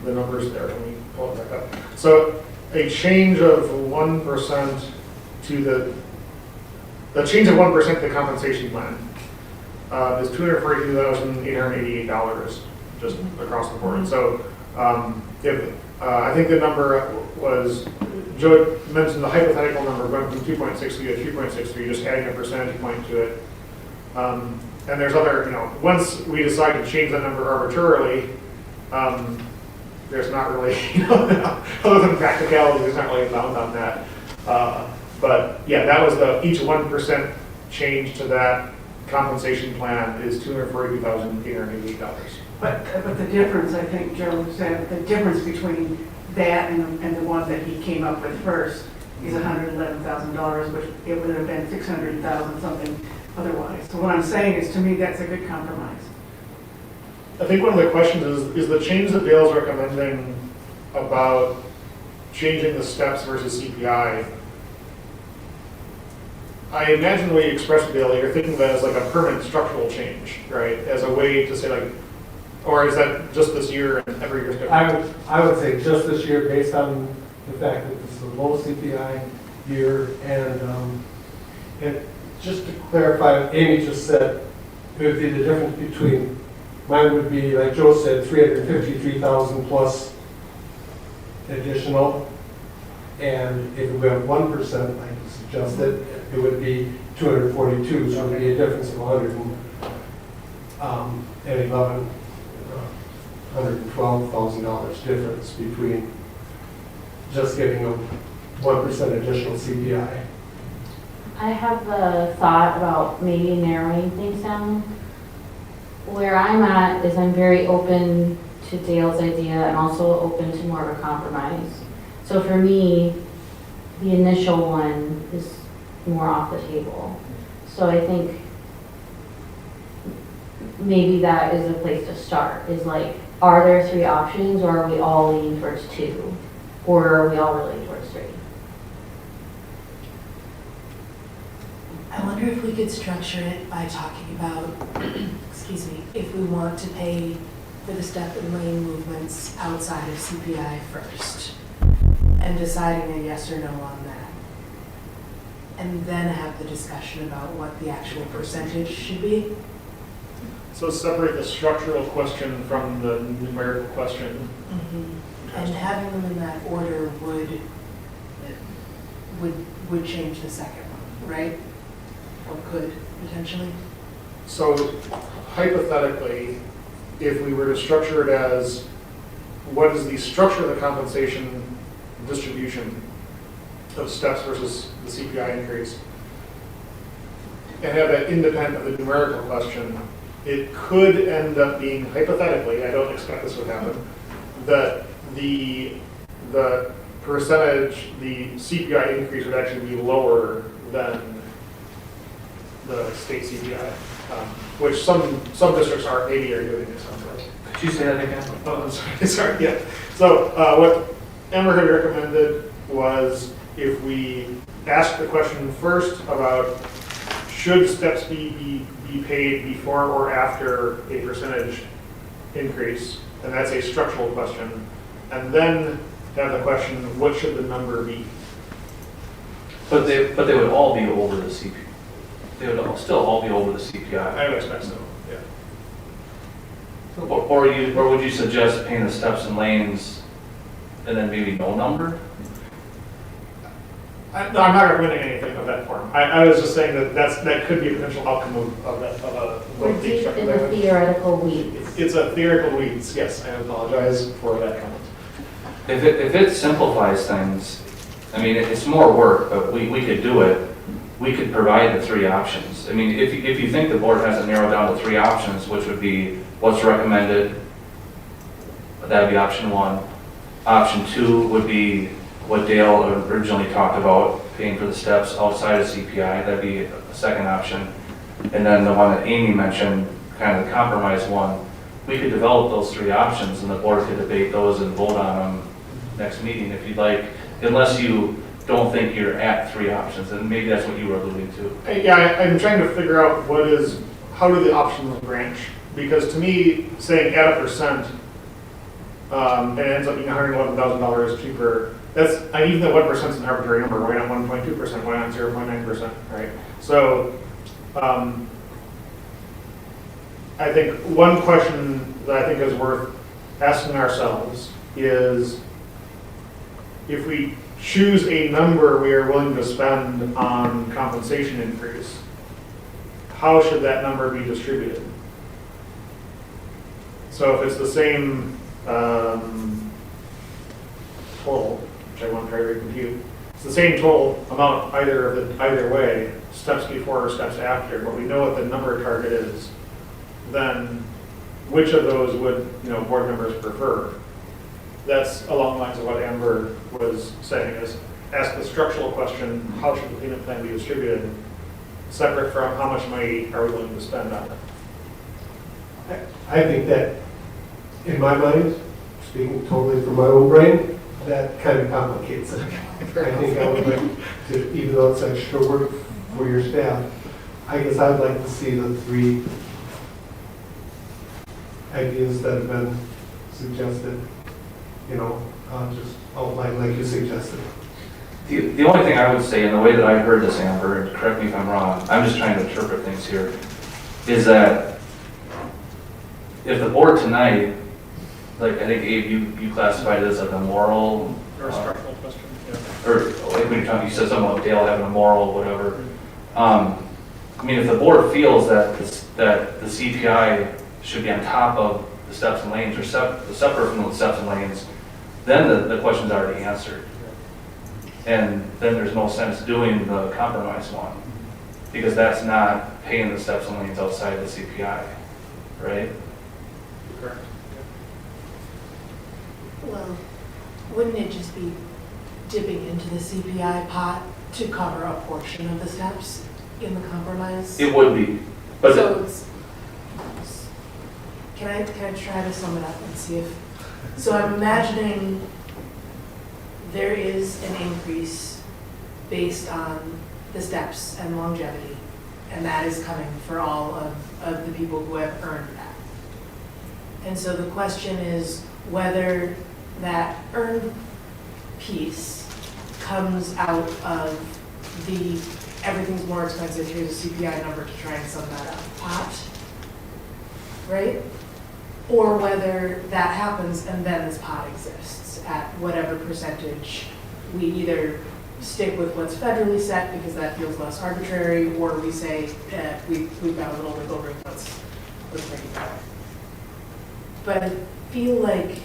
the numbers there, let me pull it back up. So a change of 1% to the change of 1% to the compensation plan is $242,888 just across the board. So I think the number was, Joe mentioned the hypothetical number went from 2.63 to 3.63, just adding a percentage point to it. And there's other, once we decide to change that number arbitrarily, there's not really, other than practicality, there's not really a bound on that. But yeah, that was each 1% change to that compensation plan is $242,888. But the difference, I think Joe said, the difference between that and the one that he came up with first is $111,000, which it would have been $600,000 something otherwise. So what I'm saying is, to me, that's a good compromise. I think one of the questions is the change that Dale's recommending about changing the steps versus CPI. I imagine when you express it, Dale, you're thinking of that as like a permanent structural change, right? As a way to say like, or is that just this year and every year's different? I would say just this year, based on the fact that this is a low CPI year, and just to clarify, Amy just said, it would be the difference between, mine would be, like Joe said, 353,000 plus additional, and if we have 1%, like you suggested, it would be 242, so it would be a difference of $112,000 difference between just getting a 1% additional CPI. I have a thought about maybe narrowing things down. Where I'm at is I'm very open to Dale's idea and also open to more of a compromise. So for me, the initial one is more off the table. So I think maybe that is a place to start, is like, are there 3 options, or are we all leaning towards 2? Or are we all leaning towards 3? I wonder if we could structure it by talking about, excuse me, if we want to pay for the step and lane movements outside of CPI first, and deciding a yes or no on that. And then have the discussion about what the actual percentage should be. So separate the structural question from the numerical question. And having them in that order would change the second one, right? Or could, potentially. So hypothetically, if we were to structure it as, what is the structure of the compensation distribution of steps versus the CPI increase, and have that independent of the numerical question, it could end up being, hypothetically, I don't expect this would happen, that the percentage, the CPI increase would actually be lower than the state CPI, which some districts maybe are doing this. Could you say that again? Oh, I'm sorry, yeah. So what Emmer had recommended was if we ask the question first about should steps be paid before or after a percentage increase, and that's a structural question, and then have the question, what should the number be? But they would all be over the CPI. They would still all be over the CPI. I would expect so, yeah. Or would you suggest paying the steps and lanes and then maybe no number? No, I'm not recommending anything of that form. I was just saying that could be a potential outcome of a We're deep in the theoretical weeds. It's a theoretical weeds, yes. I apologize for that comment. If it simplifies things, I mean, it's more work, but we could do it. We could provide the 3 options. I mean, if you think the board has it narrowed down to 3 options, which would be what's recommended, that would be option 1. Option 2 would be what Dale originally talked about, paying for the steps outside of CPI. That'd be a second option. And then the one that Amy mentioned, kind of the compromise one, we could develop those 3 options and the board could debate those and vote on them next meeting if you'd like, unless you don't think you're at 3 options, and maybe that's what you were alluding to. Yeah, I'm trying to figure out how do the options branch? Because to me, saying add a percent, and it ends up being $111,000 cheaper, even though 1% is an arbitrary number, why not 1.2%, why not 0.9%, right? So I think one question that I think is worth asking ourselves is if we choose a number we are willing to spend on compensation increase, how should that number be distributed? So if it's the same total, which I won't try to recompute, it's the same total amount either way, steps before or steps after, but we know what the number target is, then which of those would, board members prefer? That's along the lines of what Amber was saying, is ask the structural question, how should the payment plan be distributed, separate from how much money are we willing to spend on it? I think that, in my mind, speaking totally from my own brain, that kind of complicates it. I think I would like to, even though it's extra work for your staff, I guess I'd like to see the 3 ideas that have been suggested, just outline like you suggested. The only thing I would say, and the way that I heard this, Amber, and correct me if I'm wrong, I'm just trying to interpret things here, is that if the board tonight, like I think Abe, you classified it as like a moral, Or a structural question, yeah. or like when you said something about Dale having a moral, whatever. I mean, if the board feels that that the CPI should be on top of the steps and lanes or separate from the steps and lanes, then the question's already answered. And then there's no sense doing the compromise one, because that's not paying the steps and lanes outside the CPI, right? Correct. Well, wouldn't it just be dipping into the CPI pot to cover a portion of the steps in the compromise? It would be, but So it's, can I try to sum it up and see if, so I'm imagining there is an increase based on the steps and longevity, and that is coming for all of the people who have earned that. And so the question is whether that earned piece comes out of the everything's more expensive, here's a CPI number to try and sum that up pot, right? Or whether that happens and then this pot exists at whatever percentage. We either stick with what's federally set because that feels less arbitrary, or we say we've got a little wiggle room, let's make it better. But I feel like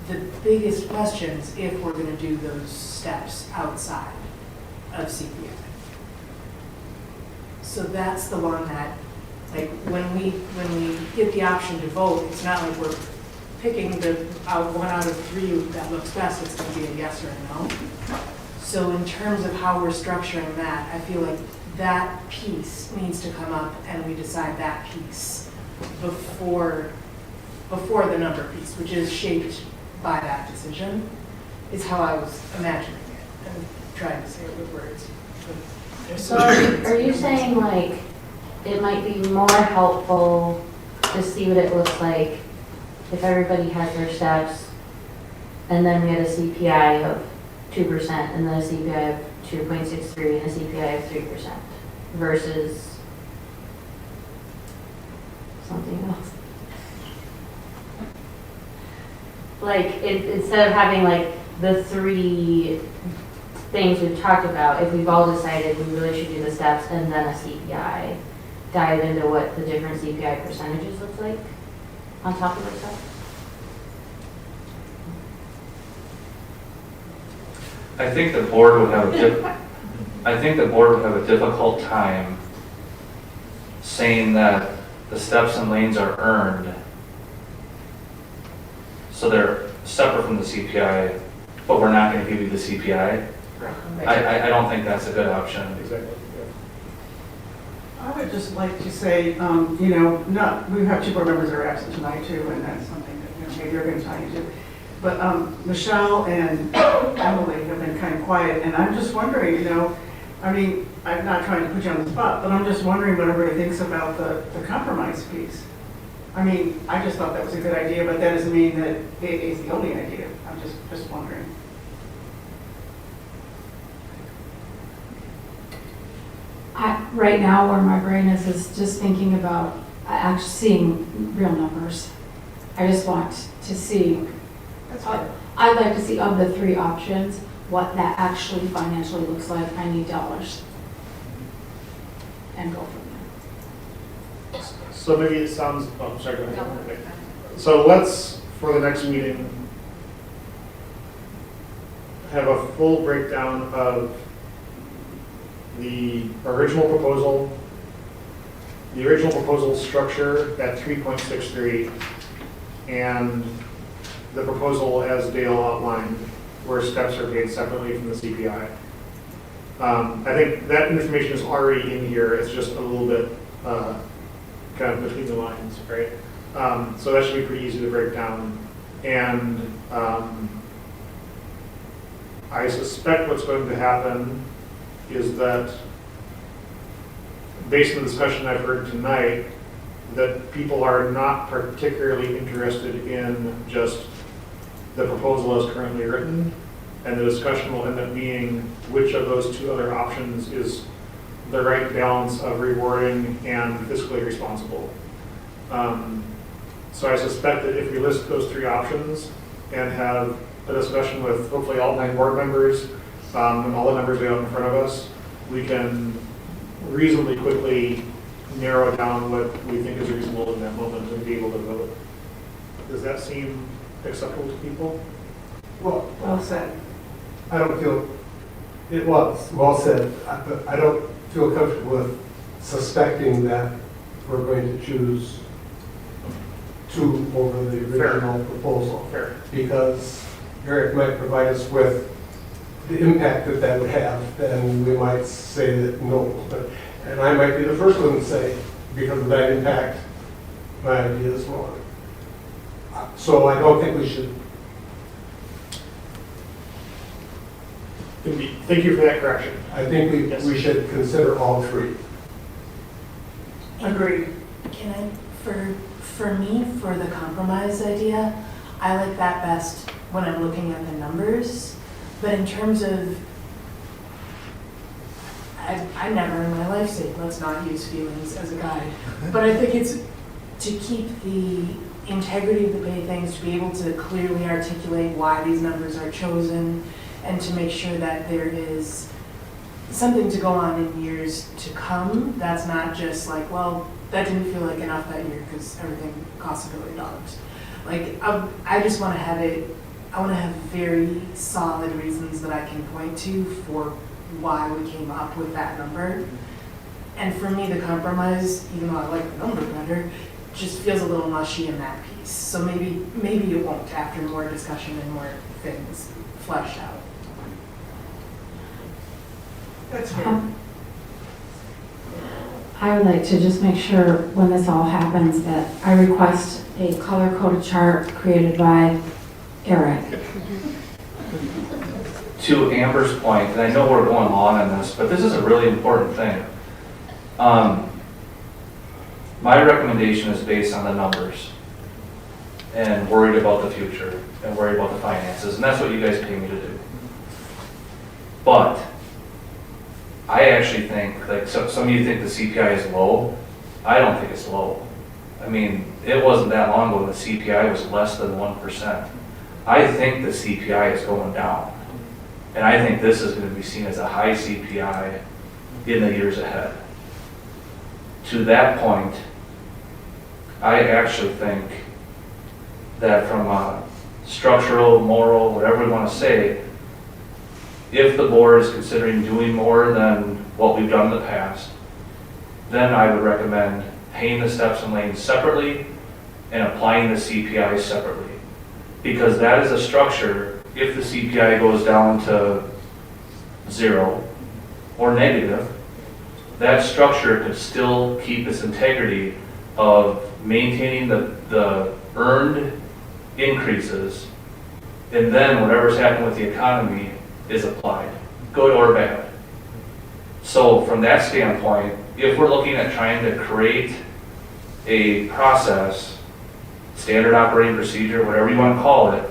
the biggest questions if we're going to do those steps outside of CPI. So that's the one that, like, when we get the option to vote, it's not like we're picking the one out of 3 that looks best. It's going to be a yes or a no. So in terms of how we're structuring that, I feel like that piece needs to come up, and we decide that piece before the number piece, which is shaped by that decision, is how I was imagining it and trying to say it with words. So are you saying like it might be more helpful to see what it looks like if everybody has their steps and then we had a CPI of 2% and then a CPI of 2.63 and a CPI of 3% versus something else? Like instead of having like the 3 things we've talked about, if we've all decided we really should do the steps and then a CPI, dive into what the different CPI percentages look like on top of the stuff? I think the board would have a difficult time saying that the steps and lanes are earned, so they're separate from the CPI, but we're not going to give you the CPI. I don't think that's a good option. Exactly. I would just like to say, we have 2 board members that are absent tonight too, and that's something that, maybe you're going to tie into. But Michelle and Emily have been kind of quiet, and I'm just wondering, I'm not trying to put you on the spot, but I'm just wondering what everybody thinks about the compromise piece. I just thought that was a good idea, but that doesn't mean that it is the only idea. I'm just wondering. Right now, where my brain is just thinking about actually seeing real numbers. I just want to see, That's fair. I'd like to see of the three options, what that actually financially looks like. I need dollars. And go from there. So maybe it sounds, oh, sorry, go ahead. Okay. So let's, for the next meeting, have a full breakdown of the original proposal structure at 3.63, and the proposal as Dale outlined, where steps are paid separately from the CPI. I think that information is already in here, it's just a little bit kind of between the lines, right? So that should be pretty easy to break down. And I suspect what's going to happen is that, based on the discussion I've heard tonight, that people are not particularly interested in just the proposal as currently written, and the discussion will end up being which of those two other options is the right balance of rewarding and fiscally responsible. So I suspect that if we list those three options and have a discussion with hopefully all 9 board members, and all the numbers we have in front of us, we can reasonably quickly narrow down what we think is reasonable in that moment and be able to vote. Does that seem acceptable to people? Well, Well said. I don't feel, it was well said, but I don't feel comfortable with suspecting that we're going to choose 2 over the original proposal. Fair. Because Eric might provide us with the impact that that would have, then we might say that no. And I might be the first one to say, because of that impact, my idea is wrong. So I don't think we should. Thank you for that correction. I think Yes. we should consider all 3. Agreed. Can I, for me, for the compromise idea, I like that best when I'm looking at the numbers. But in terms of, I never in my life say, let's not use feelings as a guide. But I think it's to keep the integrity of the pay things, to be able to clearly articulate why these numbers are chosen, and to make sure that there is something to go on in years to come. That's not just like, well, that didn't feel like enough that year because everything costs $1 billion. Like, I just want to have it, I want to have very solid reasons that I can point to for why we came up with that number. And for me, the compromise, even though I like the number better, just feels a little mushy in that piece. So maybe it won't after more discussion and more things flesh out. That's fair. I would like to just make sure when this all happens that I request a color-coded chart created by Eric. To Amber's point, and I know we're going long on this, but this is a really important thing. My recommendation is based on the numbers and worried about the future and worried about the finances, and that's what you guys pay me to do. But I actually think, like some of you think the CPI is low. I don't think it's low. I mean, it wasn't that long ago when the CPI was less than 1%. I think the CPI is going down. And I think this is going to be seen as a high CPI in the years ahead. To that point, I actually think that from a structural, moral, whatever we want to say, if the board is considering doing more than what we've done in the past, then I would recommend paying the steps and lanes separately and applying the CPI separately. Because that is a structure, if the CPI goes down to 0 or negative, that structure could still keep its integrity of maintaining the earned increases, and then whatever's happened with the economy is applied, good or bad. So from that standpoint, if we're looking at trying to create a process, standard operating procedure, whatever you want to call it,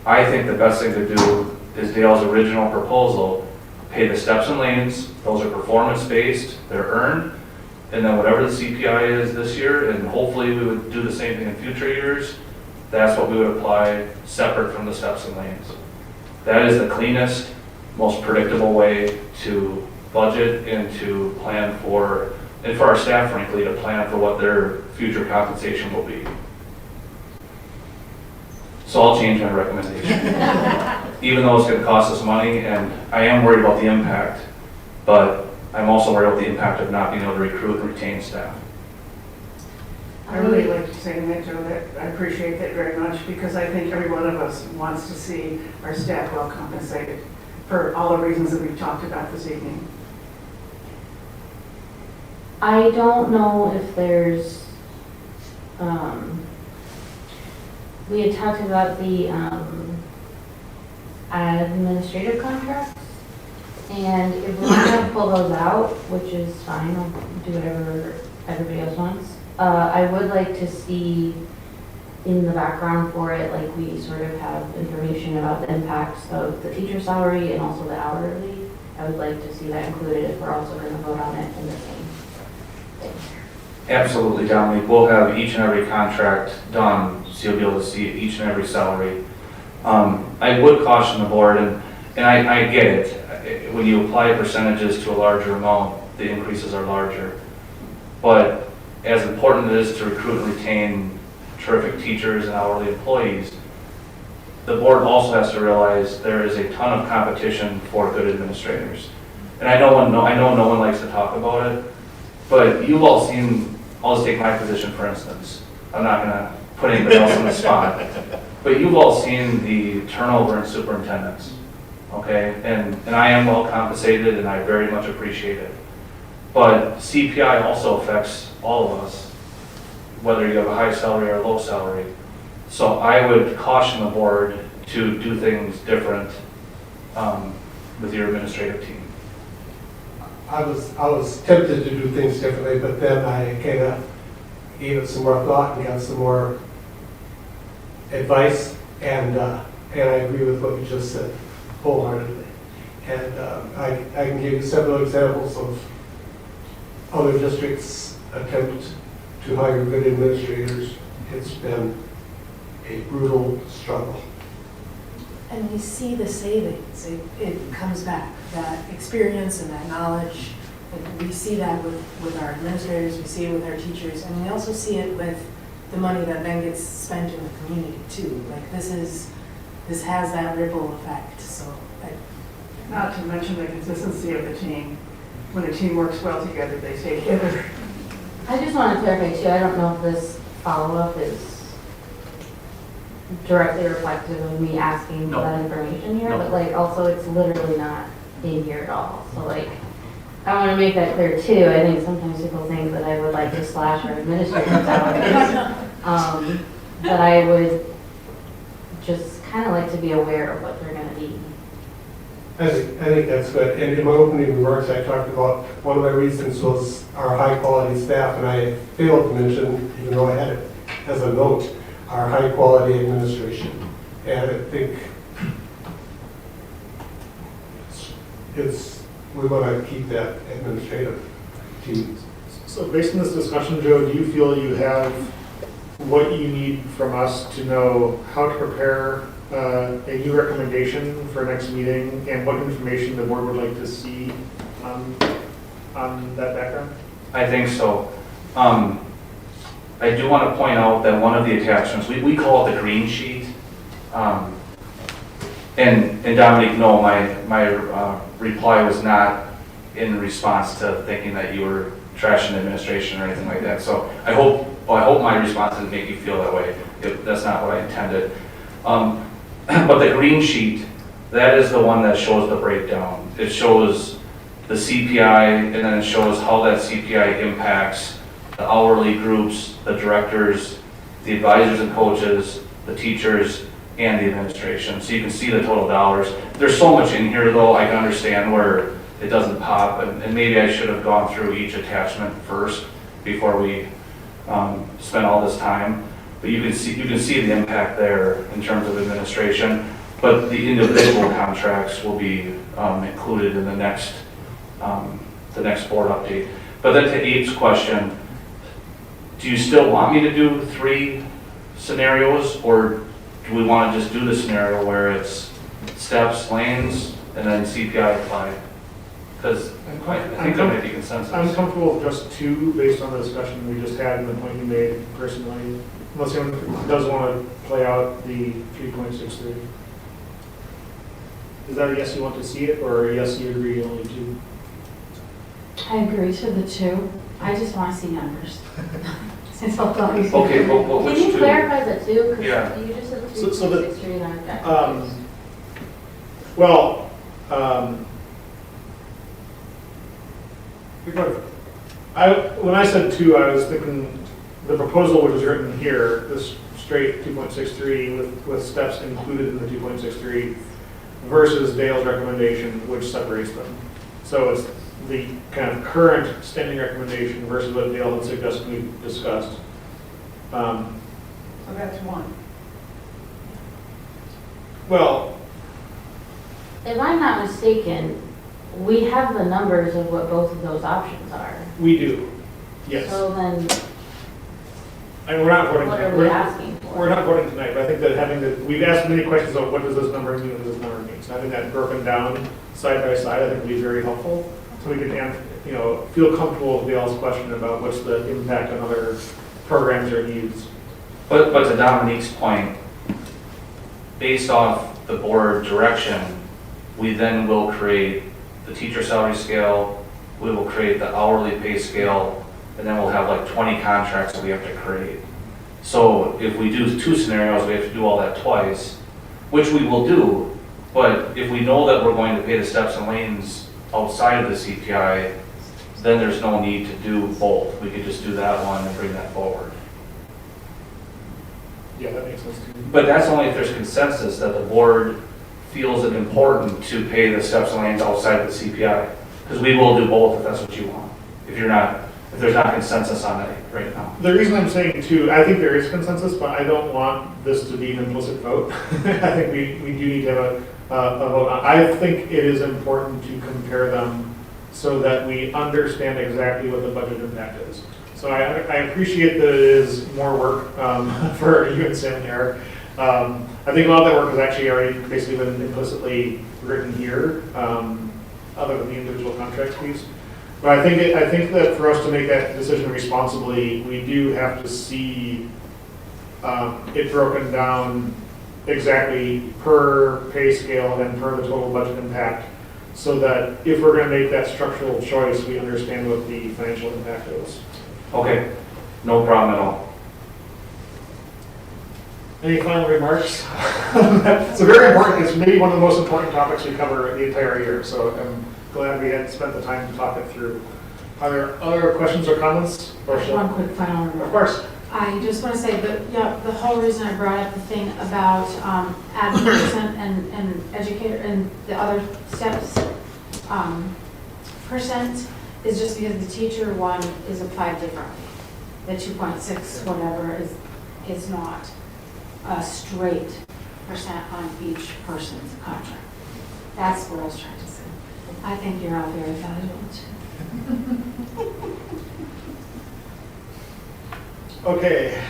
I think the best thing to do is Dale's original proposal, pay the steps and lanes, those are performance-based, they're earned, And then whatever the CPI is this year, and hopefully we would do the same thing in future years, that's what we would apply separate from the steps and lanes. That is the cleanest, most predictable way to budget and to plan for, and for our staff frankly, to plan for what their future compensation will be. So I'll change my recommendation. Even though it's going to cost us money, and I am worried about the impact, but I'm also worried about the impact of not being able to recruit and retain staff. I really like you saying that, Joe, that I appreciate that very much, because I think every one of us wants to see our staff well compensated for all the reasons that we've talked about this evening. I don't know if there's, we had talked about the administrative contracts, and if we're not gonna pull those out, which is fine, I'll do whatever everybody else wants. I would like to see in the background for it, like we sort of have information about the impacts of the teacher salary and also the hourly. I would like to see that included if we're also gonna vote on it in the same thing. Absolutely, Dominique. We'll have each and every contract done, so you'll be able to see each and every salary. I would caution the board, and I get it. When you apply percentages to a larger amount, the increases are larger. But as important it is to recruit and retain terrific teachers and hourly employees, the board also has to realize there is a ton of competition for good administrators. And I know no one likes to talk about it, but you've all seen, I'll just take my position for instance. I'm not gonna put anybody else on the spot. But you've all seen the turnover in superintendents, okay? And I am well compensated and I very much appreciate it. But CPI also affects all of us, whether you have a high salary or a low salary. So I would caution the board to do things different with your administrative team. I was tempted to do things differently, but then I kind of gave it some more thought and got some more advice, and I agree with what you just said wholeheartedly. And I can give you several examples of other districts' attempt to hire good administrators. It's been a brutal struggle. And we see the savings, it comes back, that experience and that knowledge. And we see that with our administrators, we see it with our teachers, and we also see it with the money that then gets spent in the community too. Like this has that ripple effect, so. Not to mention the consistency of the team. When the team works well together, they stay together. I just want to clarify too, I don't know if this follow-up is directly reflective of me asking for that information here, but like also it's literally not in here at all. So like, I want to make that clear too. I think sometimes people think that I would like to slash our administrative salaries. But I would just kind of like to be aware of what they're going to be. I think that's good. And in my opening remarks, I talked about one of my reasons was our high-quality staff, and I failed to mention, even though I had it as a note, our high-quality administration. And I think we want to keep that administrative team. So based on this discussion, Joe, do you feel you have what you need from us to know how to prepare a new recommendation for next meeting and what information the board would like to see on that background? I think so. I do want to point out that one of the attachments, we call it the green sheet. And Dominique, no, my reply was not in response to thinking that you were trashing administration or anything like that. So I hope my response didn't make you feel that way. That's not what I intended. But the green sheet, that is the one that shows the breakdown. It shows the CPI, and then it shows how that CPI impacts the hourly groups, the directors, the advisors and coaches, the teachers, and the administration. So you can see the total dollars. There's so much in here though, I can understand where it doesn't pop, and maybe I should have gone through each attachment first before we spent all this time. But you can see the impact there in terms of administration, but the individual contracts will be included in the next board update. But then to Abe's question, do you still want me to do 3 scenarios, or do we want to just do the scenario where it's steps, lanes, and then CPI applied? Because I think there may be consensus. I'm comfortable with just 2 based on the discussion we just had and the point you made personally. Unless anyone does want to play out the 3.63. Is that a yes, you want to see it, or a yes, you agree only 2? I agree to the 2. I just want to see numbers. Since I'll tell you. Okay, but which Can you 2? clarify the two? Because Yeah. you just said So the- 3.63 and I've got confused. Well, when I said 2, I was thinking the proposal which is written here, this straight 2.63 with steps included in the 2.63 versus Dale's recommendation, which separates them. So it's the kind of current standing recommendation versus what Dale had suggested we discussed. So that's 1. Well, If I'm not mistaken, we have the numbers of what both of those options are. we do, yes. So then, And we're not voting what tonight. are we asking for? We're not voting tonight, but I think that we've asked many questions about what does this number mean, what does this number mean. So having that broken down side by side, I think would be very helpful. So we can, feel comfortable with Dale's question about what's the impact on other programs or needs. But to Dominique's point, based off the board direction, we then will create the teacher salary scale, we will create the hourly pay scale, and then we'll have like 20 contracts that we have to create. So if we do 2 scenarios, we have to do all that twice, which we will do, but if we know that we're going to pay the steps and lanes outside of the CPI, then there's no need to do both. We could just do that one and bring that forward. Yeah, that makes sense to me. But that's only if there's consensus that the board feels it important to pay the steps and lanes outside of the CPI. Because we will do both if that's what you want. If there's not consensus on it right now. The reason I'm saying 2, I think there is consensus, but I don't want this to be an implicit vote. I think we do need to have a vote on. I think it is important to compare them so that we understand exactly what the budget impact is. So I appreciate that it is more work for you and Sam and Eric. I think a lot of that work has actually already basically been implicitly written here, other than the individual contract piece. But I think that for us to make that decision responsibly, we do have to see it broken down exactly per pay scale and per the total budget impact, so that if we're going to make that structural choice, we understand what the financial impact is. Okay, no problem at all. Any final remarks? It's a very important, it's maybe one of the most important topics we cover the entire year, so I'm glad we had spent the time to talk it through. Are there other questions or comments? Or One quick final remark. Of course. I just want to say that, the whole reason I brought up the thing about advocates and educator and the other steps percent is just because the teacher one is applied differently. The 2.6 whatever is not a straight percent on each person's contract. That's what I was trying to say. I think you're all very valuable too. Okay,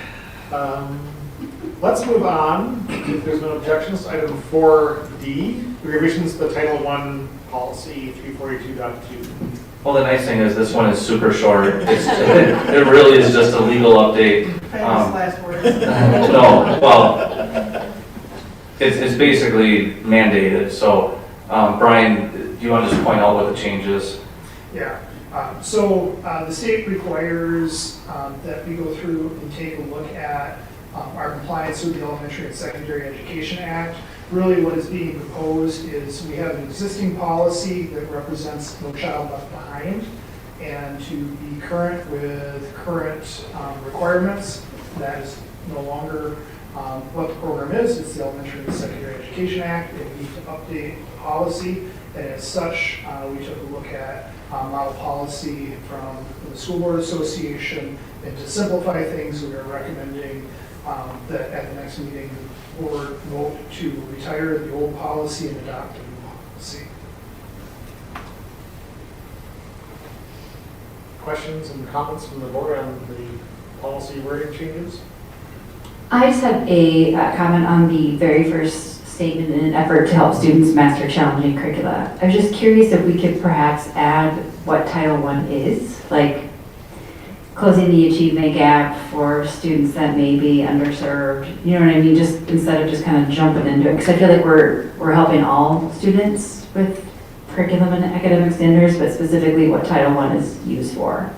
let's move on, if there's no objections, to item 4D, revisions to the Title I Policy 342.2. Well, the nice thing is this one is super short. It really is just a legal update. Famous last words. No, well, it's basically mandated. So, Brian, do you want to just point out what the change is? Yeah, so the state requires that we go through and take a look at our compliance with the Elementary and Secondary Education Act. Really what is being proposed is we have an existing policy that represents No Child Left Behind, and to be current with current requirements, that is no longer what the program is. It's the Elementary and Secondary Education Act, and we need to update the policy. And as such, we took a look at model policy from the School Board Association, and to simplify things, we are recommending that at the next meeting, the board vote to retire the old policy and adopt a new policy. questions and comments from the board on the policy wording changes? I just have a comment on the very first statement in an effort to help students master challenging curricula. I was just curious if we could perhaps add what Title I is, like closing the achievement gap for students that may be underserved. You know what I mean? Just instead of just kind of jumping into it, because I feel like we're helping all students with curriculum and academic standards, but specifically what Title I is used for.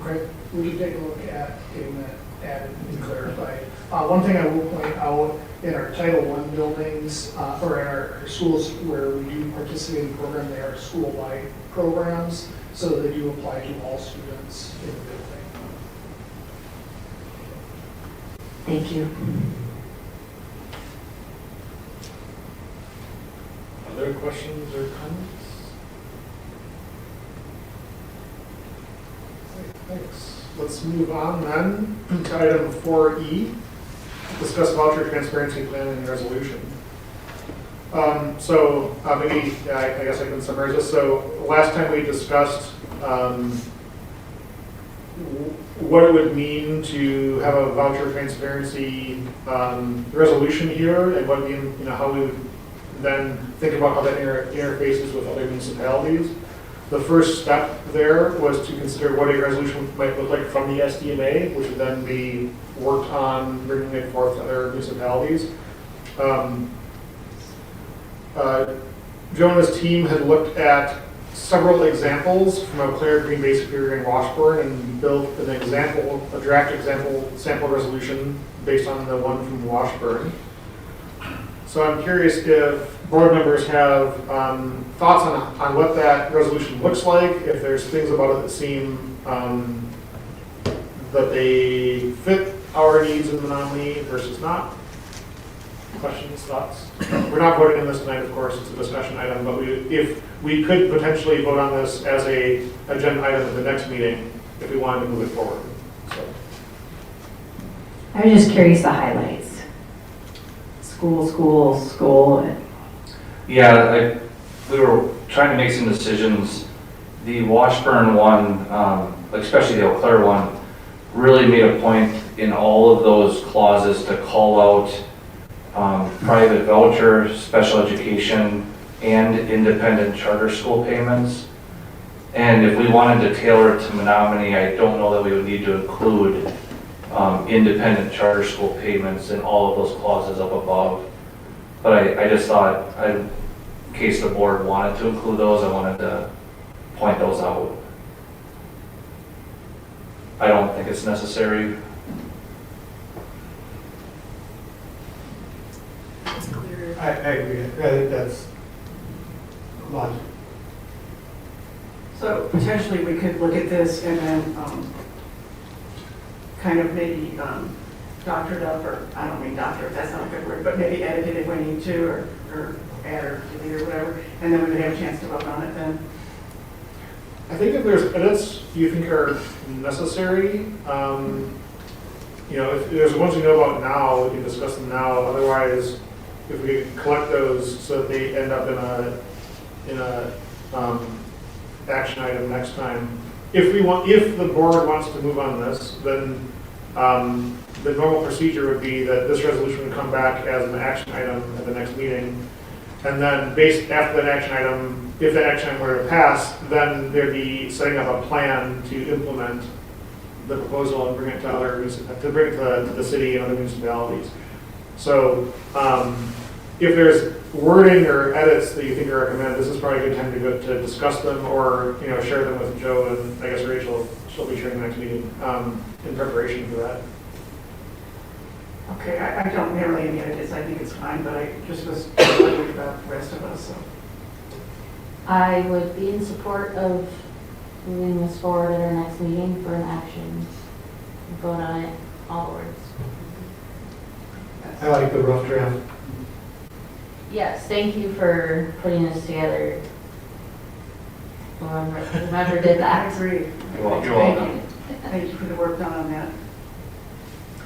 Okay, we can take a look at getting that added and clarified. One thing I will point out, in our Title I buildings, or in our schools where we do participate in program, they are school-wide programs, so they do apply to all students in the building. Thank you. Other questions or comments? Okay, thanks. Let's move on then to item 4E, discuss voucher transparency plan and resolution. Maybe, I guess I can summarize this. So last time we discussed what it would mean to have a voucher transparency resolution here, and what it mean, how we would then think about how that interfaces with other municipalities. The first step there was to consider what a resolution might look like from the SDMA, which would then be worked on bringing it forth to other municipalities. Joe and his team had looked at several examples from Eau Claire, Green Bay, Superior, and Washburn, and built an example, a draft example sample resolution based on the one from Washburn. So I'm curious if board members have thoughts on what that resolution looks like, if there's things about it that seem that they fit our needs in Menominee versus not. Questions, thoughts? We're not voting on this tonight, of course, it's a discussion item, but if we could potentially vote on this as a agenda item at the next meeting, if we wanted to move it forward. So. I was just curious the highlights. School, school, school. Yeah, we were trying to make some decisions. The Washburn one, especially the Eau Claire one, really made a point in all of those clauses to call out private voucher, special education, and independent charter school payments. And if we wanted to tailor it to Menominee, I don't know that we would need to include independent charter school payments in all of those clauses up above. But I just thought, in case the board wanted to include those, I wanted to point those out. I don't think it's necessary. It's clear. I agree. I think that's logical. So potentially we could look at this and then kind of maybe doctor it up, or I don't mean doctor, if that's not a good word, but maybe edit it if we need to, or add or delete or whatever, and then we would have a chance to vote on it then. I think if there's edits you think are necessary, if there's ones we know about now, we can discuss them now. Otherwise, if we collect those so that they end up in a action item next time. If the board wants to move on this, then the normal procedure would be that this resolution would come back as an action item at the next meeting. And then based after that action item, if that action item were to pass, then there'd be setting up a plan to implement the proposal and bring it to the city and other municipalities. So if there's wording or edits that you think are recommended, this is probably a good time to discuss them, or share them with Joe, and I guess Rachel, she'll be sharing the next meeting in preparation for that. Okay, I don't have really any edits, I think it's fine, but I just was worried about the rest of us, so. I would be in support of moving this forward at our next meeting for an action. Vote on it, all words. I like the rough draft. Yes, thank you for putting this together. Whoever did I that. agree. You're welcome. Thank you for the work done on that.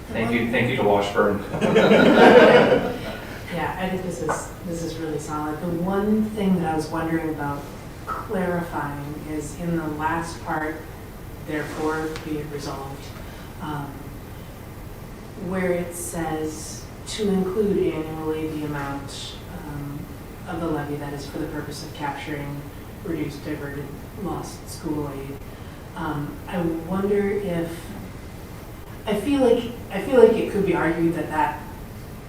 Thank you to Washburn. Yeah, I think this is really solid. The one thing that I was wondering about clarifying is in the last part, therefore be it resolved. Where it says to include annually the amount of the levy that is for the purpose of capturing reduced, diverted, lost school aid. I wonder if, I feel like it could be argued that that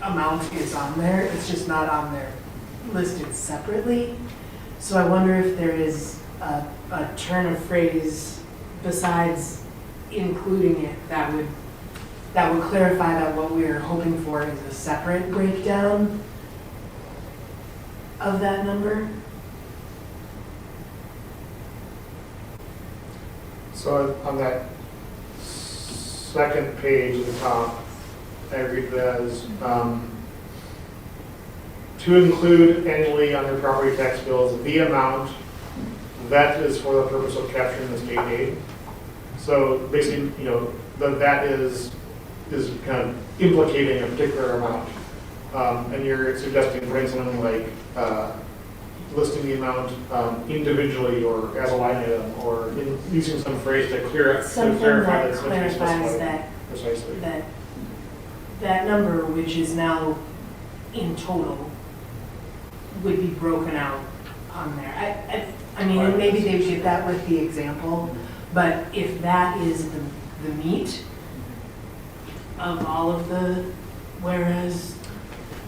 amount is on there, it's just not on there listed separately. So I wonder if there is a turn of phrase besides including it that would clarify that what we are hoping for is a separate breakdown of that number. So on that second page at the top, I read it as, to include annually on their property tax bills the amount that is for the purpose of capturing the state aid. So basically, you know, that is kind of implicating a particular amount. And you're suggesting putting something like listing the amount individually or as a line item, or using some phrase to Something clarify that it's meant to be clarifies specified precisely. that number, which is now in total, would be broken out on there. I mean, and maybe they did that with the example, but if that is the meat of all of the whereas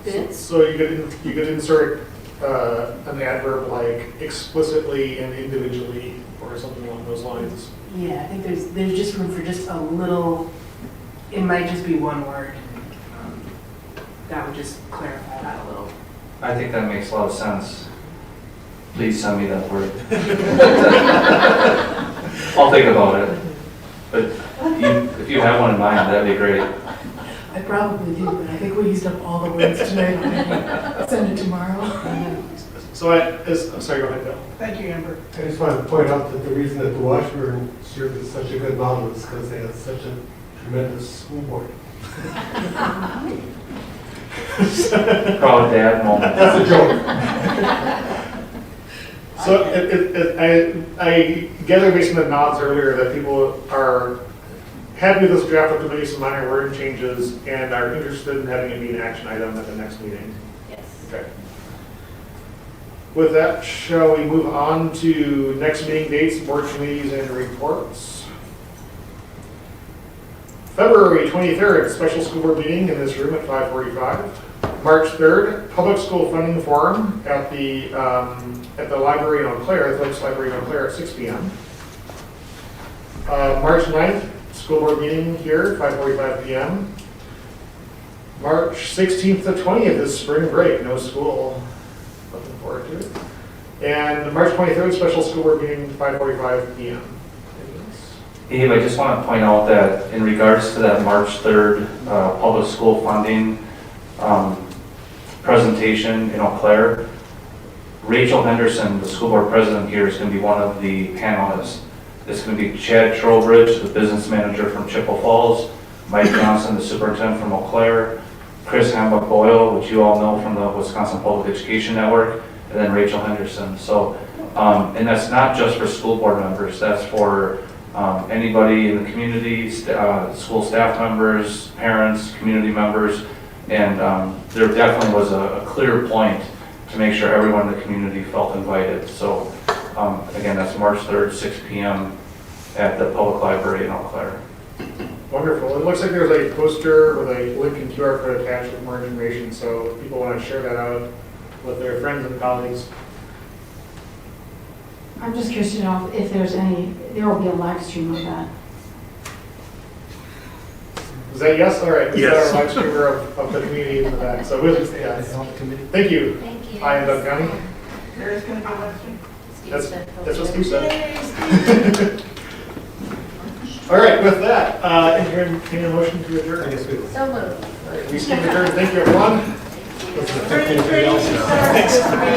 bits, So you could insert an adverb like explicitly and individually or something along those lines. yeah, I think there's just room for just a little, it might just be one word. That would just clarify that a little. I think that makes a lot of sense. Please send me that word. I'll think about it. But if you have one in mind, that'd be great. I probably do, but I think we used up all the words tonight. I'll send it tomorrow. So I'm sorry, go ahead, Bill. Thank you, Amber. I just wanted to point out that the reason that the Washburn served as such a good model is because they had such a tremendous school board. Proud dad moment. That's a joke. So I gather based on the nods earlier that people are happy with this draft with maybe some minor word changes and are interested in having it be an action item at the next meeting. Yes. Okay. With that, shall we move on to next meeting dates, board committees, and reports? February 23rd, special school board meeting in this room at 5:45. March 3rd, public school funding forum at the library in Eau Claire, Athletics Library in Eau Claire at 6 p.m. March 9th, school board meeting here, 5:45 p.m. March 16th to 20th is spring break, no school. Looking forward to it. And March 23rd, special school board meeting, 5:45 p.m. Abe, I just want to point out that in regards to that March 3rd public school funding presentation in Eau Claire, Rachel Henderson, the school board president here, is going to be one of the panelists. It's going to be Chad Trowbridge, the business manager from Chippewa Falls, Mike Johnson, the superintendent from Eau Claire, Chris Hambach-Boyle, which you all know from the Wisconsin Public Education Network, and then Rachel Henderson. So, and that's not just for school board members, that's for anybody in the community, school staff members, parents, community members, and there definitely was a clear point to make sure everyone in the community felt invited. So again, that's March 3rd, 6 p.m. at the Public Library in Eau Claire. Wonderful. It looks like there's a poster with a link and QR code attached with more information, so if people want to share that out with their friends and colleagues. I'm just curious to know if there's there will be a live stream of that. Is that yes? All right. Yes. Our live streamer of the community in the back. So we'll just, yeah. Thank you. Thank you. I am Doug County. There is going to be a live stream. That's what Steve said. All right, with that, entertain a motion to adjourn. I guess we will. So moved. We stand adjourned. Thank you, everyone. Thank you.